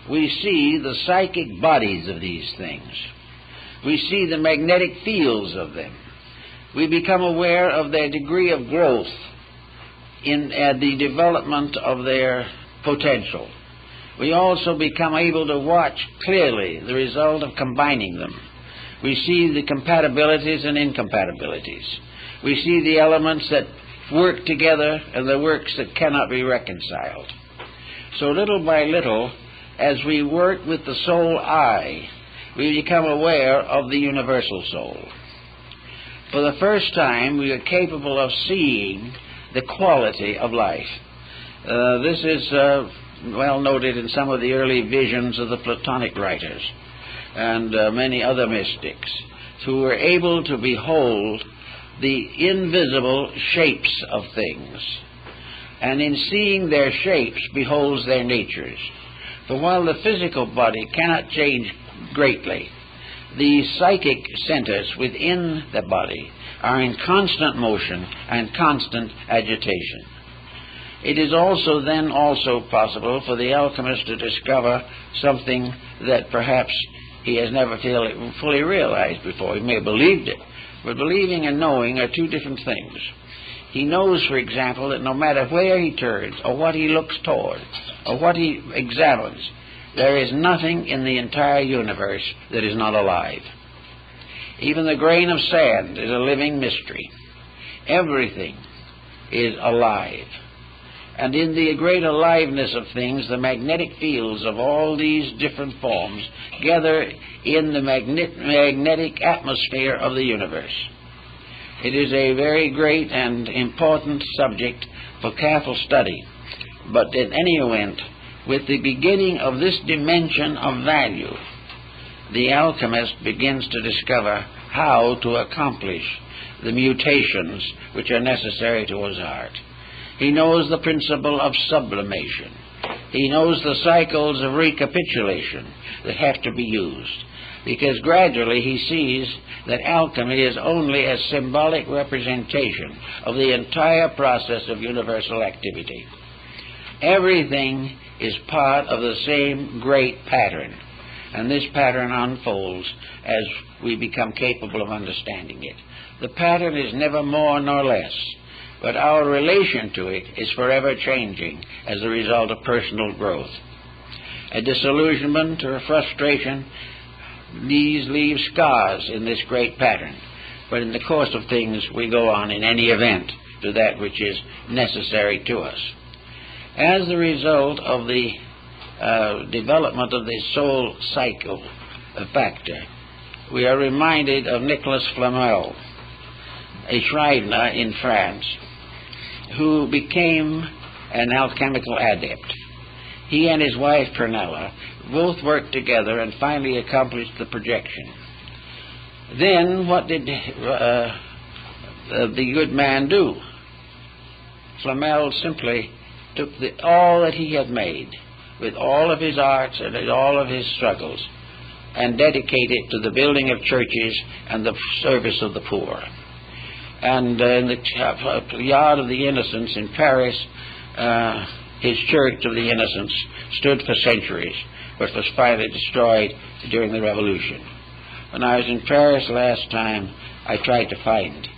[SPEAKER 1] we see the psychic bodies of these things. We see the magnetic fields of them. We become aware of their degree of growth in the development of their potential. We also become able to watch clearly the result of combining them. We see the compatibilities and incompatibilities. We see the elements that work together and the works that cannot be reconciled. So little by little, as we work with the soul eye, we become aware of the universal soul. For the first time, we are capable of seeing the quality of life. This is well noted in some of the early visions of the Platonic writers and many other mystics who were able to behold the invisible shapes of things, and in seeing their shapes beholds their natures. For while the physical body cannot change greatly, the psychic centers within the body are in constant motion and constant agitation. It is also then possible for the alchemist to discover something that perhaps he has never fully realized before. He may have believed it, but believing and knowing are two different things. He knows, for example, that no matter where he turns, or what he looks toward, or what he examines, there is nothing in the entire universe that is not alive. Even the grain of sand is a living mystery. Everything is alive. And in the great aliveness of things, the magnetic fields of all these different forms gather in the magnetic atmosphere of the universe. It is a very great and important subject for careful study. But in any event, with the beginning of this dimension of value, the alchemist begins to discover how to accomplish the mutations which are necessary to his art. He knows the principle of sublimation. He knows the cycles of recapitulation that have to be used, because gradually he sees that alchemy is only a symbolic representation of the entire process of universal activity. Everything is part of the same great pattern, and this pattern unfolds as we become capable of understanding it. The pattern is never more nor less, but our relation to it is forever changing as a result of personal growth. A disillusionment or a frustration, these leave scars in this great pattern. but in the course of things we go on in any event to that which is necessary to us. As the result of the development of the soul cycle factor, we are reminded of Nicolas Flamel, a Scrivener in France, who became an alchemical adept. He and his wife Pernilla both worked together and finally accomplished the projection. Then what did the good man do? Flamel simply took all that he had made, with all of his arts and all of his struggles, and dedicated it to the building of churches and the service of the poor. And in the Yard of the Innocents in Paris, his Church of the Innocents stood for centuries, but was finally destroyed during the Revolution. When I was in Paris last time, I tried to find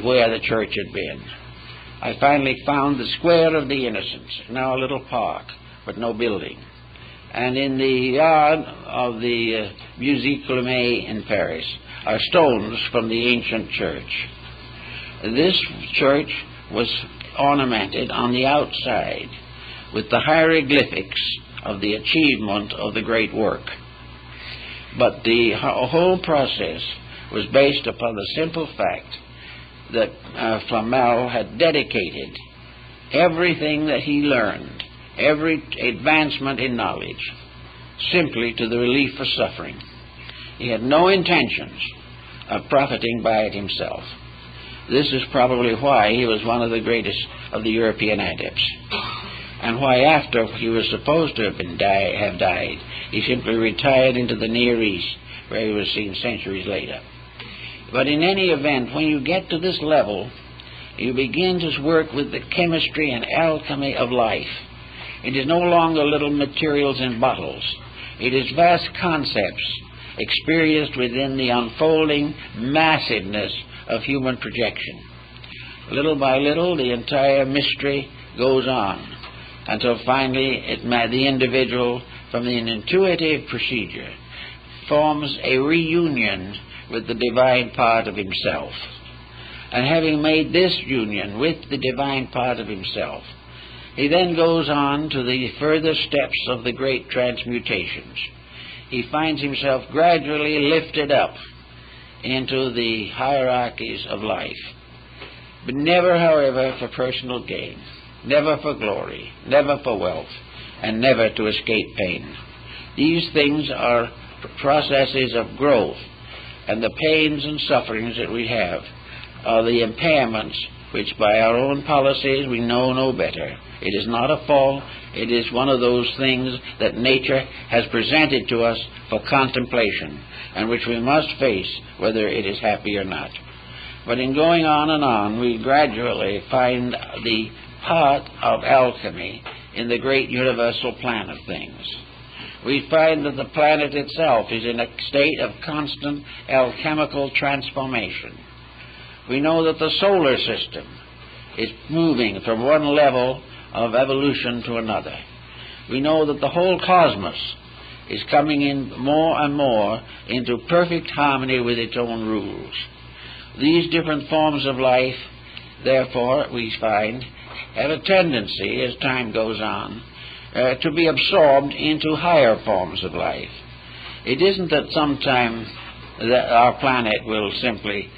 [SPEAKER 1] where the church had been. I finally found the Square of the Innocents, now a little park, but no building. And in the yard of the Musée Clément in Paris are stones from the ancient church. This church was ornamented on the outside with the hieroglyphics of the achievement of the great work. But the whole process was based upon the simple fact that Flamel had dedicated everything that he learned, every advancement in knowledge, simply to the relief of suffering. He had no intentions of profiting by it himself. This is probably why he was one of the greatest of the European adepts, and why after he was supposed to have died, he simply retired into the Near East, where he was seen centuries later. But in any event, when you get to this level, you begin to work with the chemistry and alchemy of life. It is no longer little materials in bottles. It is vast concepts experienced within the unfolding massiveness of human projection. Little by little, the entire mystery goes on until finally the individual, from an intuitive procedure, forms a reunion with the divine part of himself. And having made this union with the divine part of himself, he then goes on to the further steps of the great transmutations. He finds himself gradually lifted up into the hierarchies of life, but never, however, for personal gain, never for glory, never for wealth, and never to escape pain. These things are processes of growth, and the pains and sufferings that we have are the impairments which by our own policies we know no better. It is not a fault. It is one of those things that nature has presented to us for contemplation, and which we must face whether it is happy or not. But in going on and on, we gradually find the part of alchemy in the great universal plan of things. We find that the planet itself is in a state of constant alchemical transformation. We know that the solar system is moving from one level of evolution to another. We know that the whole cosmos is coming in more and more into perfect harmony with its own rules. These different forms of life, therefore, we find, have a tendency, as time goes on, to be absorbed into higher forms of life. It isn't that sometime that our planet will simply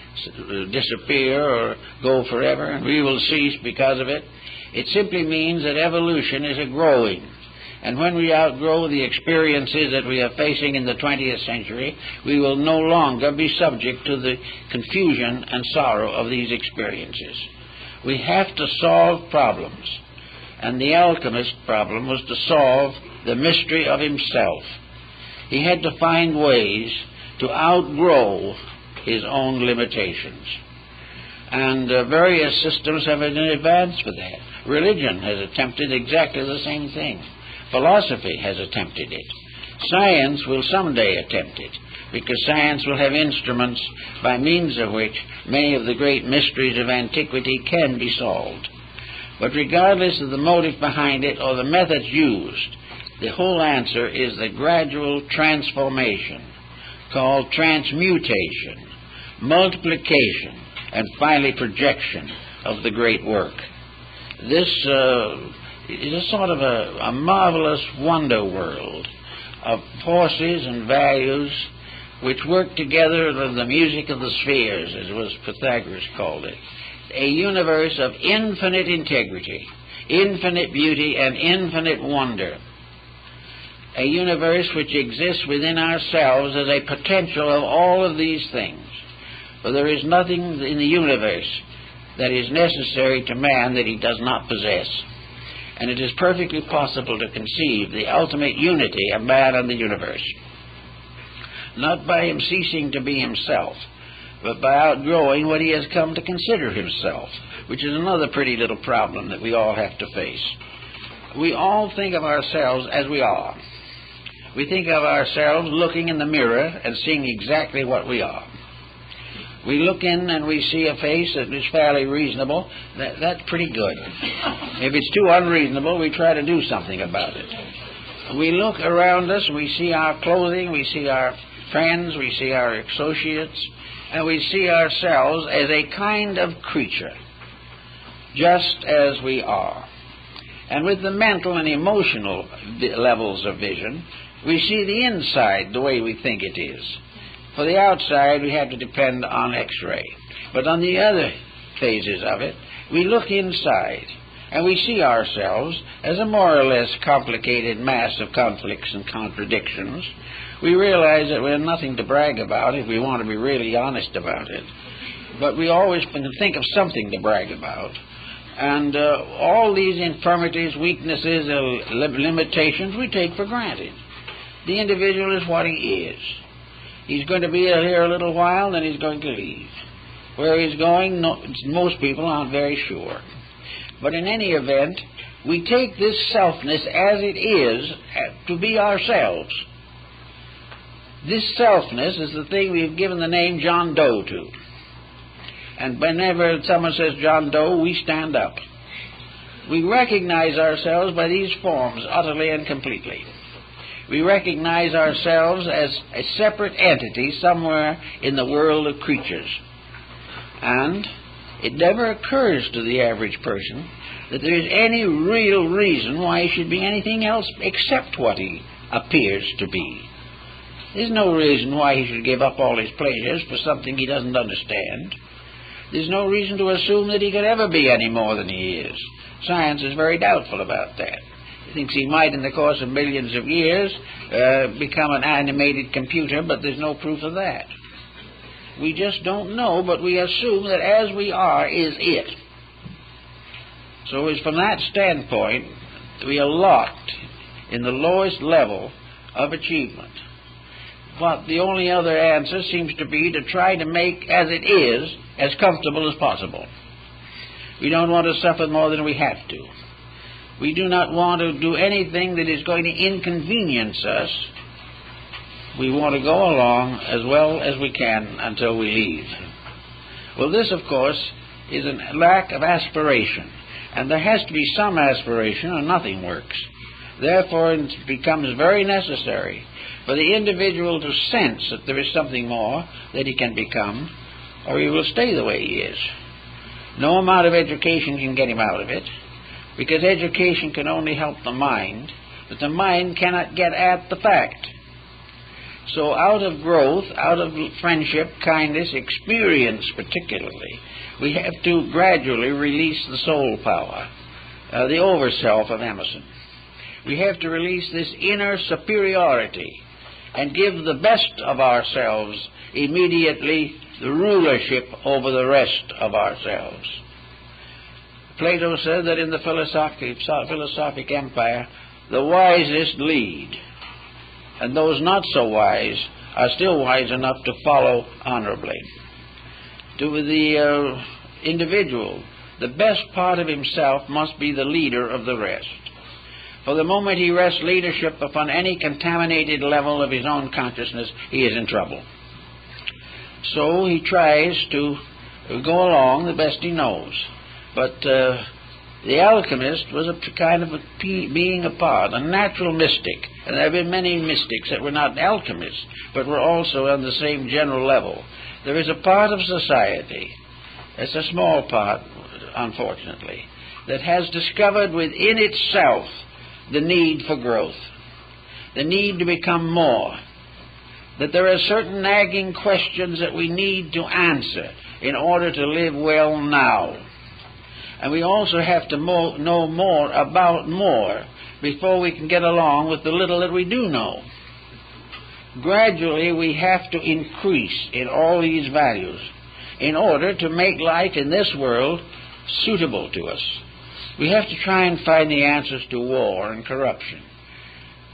[SPEAKER 1] disappear or go forever and we will cease because of it. It simply means that evolution is a growing. And when we outgrow the experiences that we are facing in the 20th century, we will no longer be subject to the confusion and sorrow of these experiences. We have to solve problems. And the alchemist's problem was to solve the mystery of himself. He had to find ways to outgrow his own limitations. And various systems have been advanced for that. Religion has attempted exactly the same thing. Philosophy has attempted it. Science will someday attempt it, because science will have instruments by means of which many of the great mysteries of antiquity can be solved. But regardless of the motive behind it or the methods used, the whole answer is the gradual transformation, called transmutation, multiplication, and finally projection of the great work. This is a sort of a marvelous wonder world of forces and values which work together with the music of the spheres, as was Pythagoras called it. A universe of infinite integrity, infinite beauty, and infinite wonder. A universe which exists within ourselves as a potential of all of these things. For there is nothing in the universe that is necessary to man that he does not possess. And it is perfectly possible to conceive the ultimate unity of man and the universe, not by him ceasing to be himself, but by outgrowing what he has come to consider himself, which is another pretty little problem that we all have to face. We all think of ourselves as we are. We think of ourselves looking in the mirror and seeing exactly what we are. We look in and we see a face that is fairly reasonable. That's pretty good. If it's too unreasonable, we try to do something about it. We look around us, we see our clothing, we see our friends, we see our associates, and we see ourselves as a kind of creature, just as we are. And with the mental and emotional levels of vision, we see the inside the way we think it is. For the outside, we have to depend on X-ray. But on the other phases of it, we look inside, and we see ourselves as a more or less complicated mass of conflicts and contradictions. We realize that we're nothing to brag about if we want to be really honest about it. But we always can think of something to brag about. And all these infirmities, weaknesses, limitations, we take for granted. The individual is what he is. He's going to be here a little while, then he's going to leave. Where he's going, most people aren't very sure. But in any event, we take this selfness as it is to be ourselves. This selfness is the thing we've given the name John Doe to. And whenever someone says John Doe, we stand up. We recognize ourselves by these forms utterly and completely. We recognize ourselves as a separate entity somewhere in the world of creatures. And it never occurs to the average person that there is any real reason why he should be anything else except what he appears to be. There's no reason why he should give up all his pleasures for something he doesn't understand. There's no reason to assume that he could ever be any more than he is. Science is very doubtful about that. He thinks he might, in the course of millions of years, become an animated computer, but there's no proof of that. We just don't know, but we assume that as we are is it. So it's from that standpoint, we are locked in the lowest level of achievement. But the only other answer seems to be to try to make as it is as comfortable as possible. We don't want to suffer more than we have to. We do not want to do anything that is going to inconvenience us. We want to go along as well as we can until we leave. Well, this, of course, is a lack of aspiration. And there has to be some aspiration or nothing works. Therefore, it becomes very necessary for the individual to sense that there is something more that he can become, or he will stay the way he is. No amount of education can get him out of it, because education can only help the mind, but the mind cannot get at the fact. So out of growth, out of friendship, kindness, experience particularly, we have to gradually release the soul power, the over-self of Emerson. We have to release this inner superiority and give the best of ourselves immediately the rulership over the rest of ourselves. Plato said that in the philosophic empire, the wisest lead, and those not so wise are still wise enough to follow honorably. To the individual, the best part of himself must be the leader of the rest. For the moment he rests leadership upon any contaminated level of his own consciousness, he is in trouble. So he tries to go along the best he knows. But The alchemist was a kind of a being apart, a natural mystic. And there have been many mystics that were not alchemists, but were also on the same general level. There is a part of society, it's a small part, unfortunately, that has discovered within itself the need for growth, the need to become more, that there are certain nagging questions that we need to answer in order to live well now. And we also have to know more about more before we can get along with the little that we do know. Gradually, we have to increase in all these values in order to make life in this world suitable to us. We have to try and find the answers to war and corruption.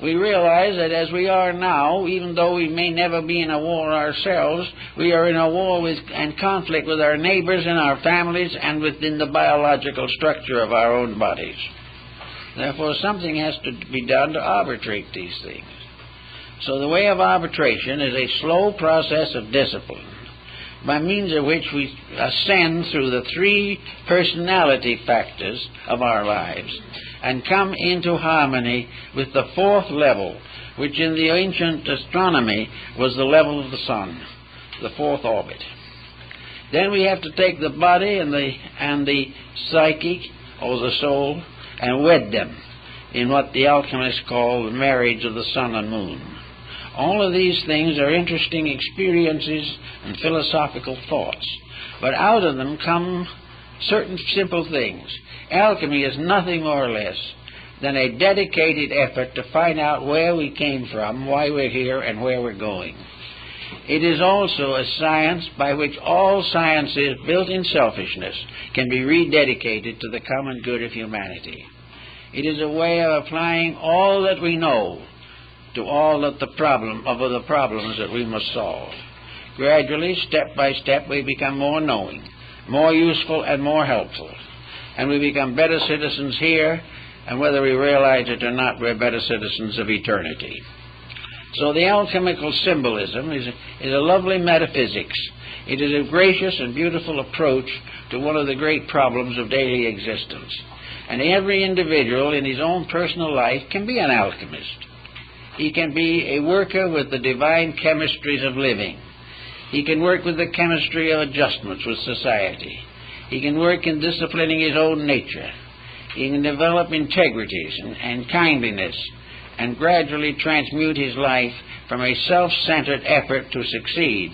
[SPEAKER 1] We realize that as we are now, even though we may never be in a war ourselves, we are in a war with and conflict with our neighbors and our families and within the biological structure of our own bodies. Therefore, something has to be done to arbitrate these things. So the way of arbitration is a slow process of discipline, by means of which we ascend through the three personality factors of our lives and come into harmony with the fourth level, which in the ancient astronomy was the level of the sun, the fourth orbit. Then we have to take the body and the psychic, or the soul, and wed them in what the alchemists call the marriage of the sun and moon. All of these things are interesting experiences and philosophical thoughts, but out of them come certain simple things. Alchemy is nothing more or less than a dedicated effort to find out where we came from, why we're here, and where we're going. It is also a science by which all sciences built in selfishness can be rededicated to the common good of humanity. It is a way of applying all that we know to all of the problems that we must solve. Gradually, step by step, we become more knowing, more useful, and more helpful. And we become better citizens here, and whether we realize it or not, we're better citizens of eternity. So the alchemical symbolism is a lovely metaphysics. It is a gracious and beautiful approach to one of the great problems of daily existence. And every individual in his own personal life can be an alchemist. He can be a worker with the divine chemistries of living. He can work with the chemistry of adjustments with society. He can work in disciplining his own nature. He can develop integrities and kindliness and gradually transmute his life from a self-centered effort to succeed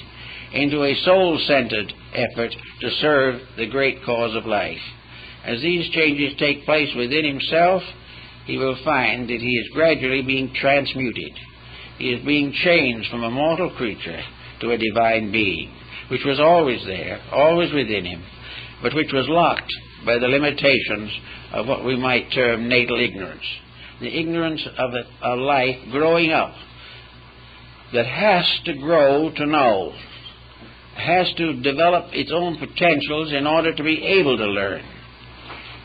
[SPEAKER 1] into a soul-centered effort to serve the great cause of life. As these changes take place within himself, he will find that he is gradually being transmuted. He is being changed from a mortal creature to a divine being, which was always there, always within him, but which was locked by the limitations of what we might term natal ignorance, the ignorance of a life growing up that has to grow to know, has to develop its own potentials in order to be able to learn,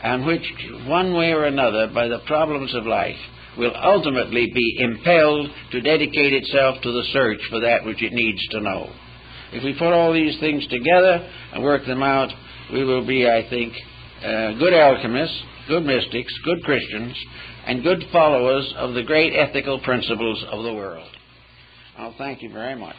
[SPEAKER 1] and which, one way or another, by the problems of life, will ultimately be impelled to dedicate itself to the search for that which it needs to know. If we put all these things together and work them out, we will be, I think, good alchemists, good mystics, good Christians, and good followers of the great ethical principles of the world. I'll thank you very much.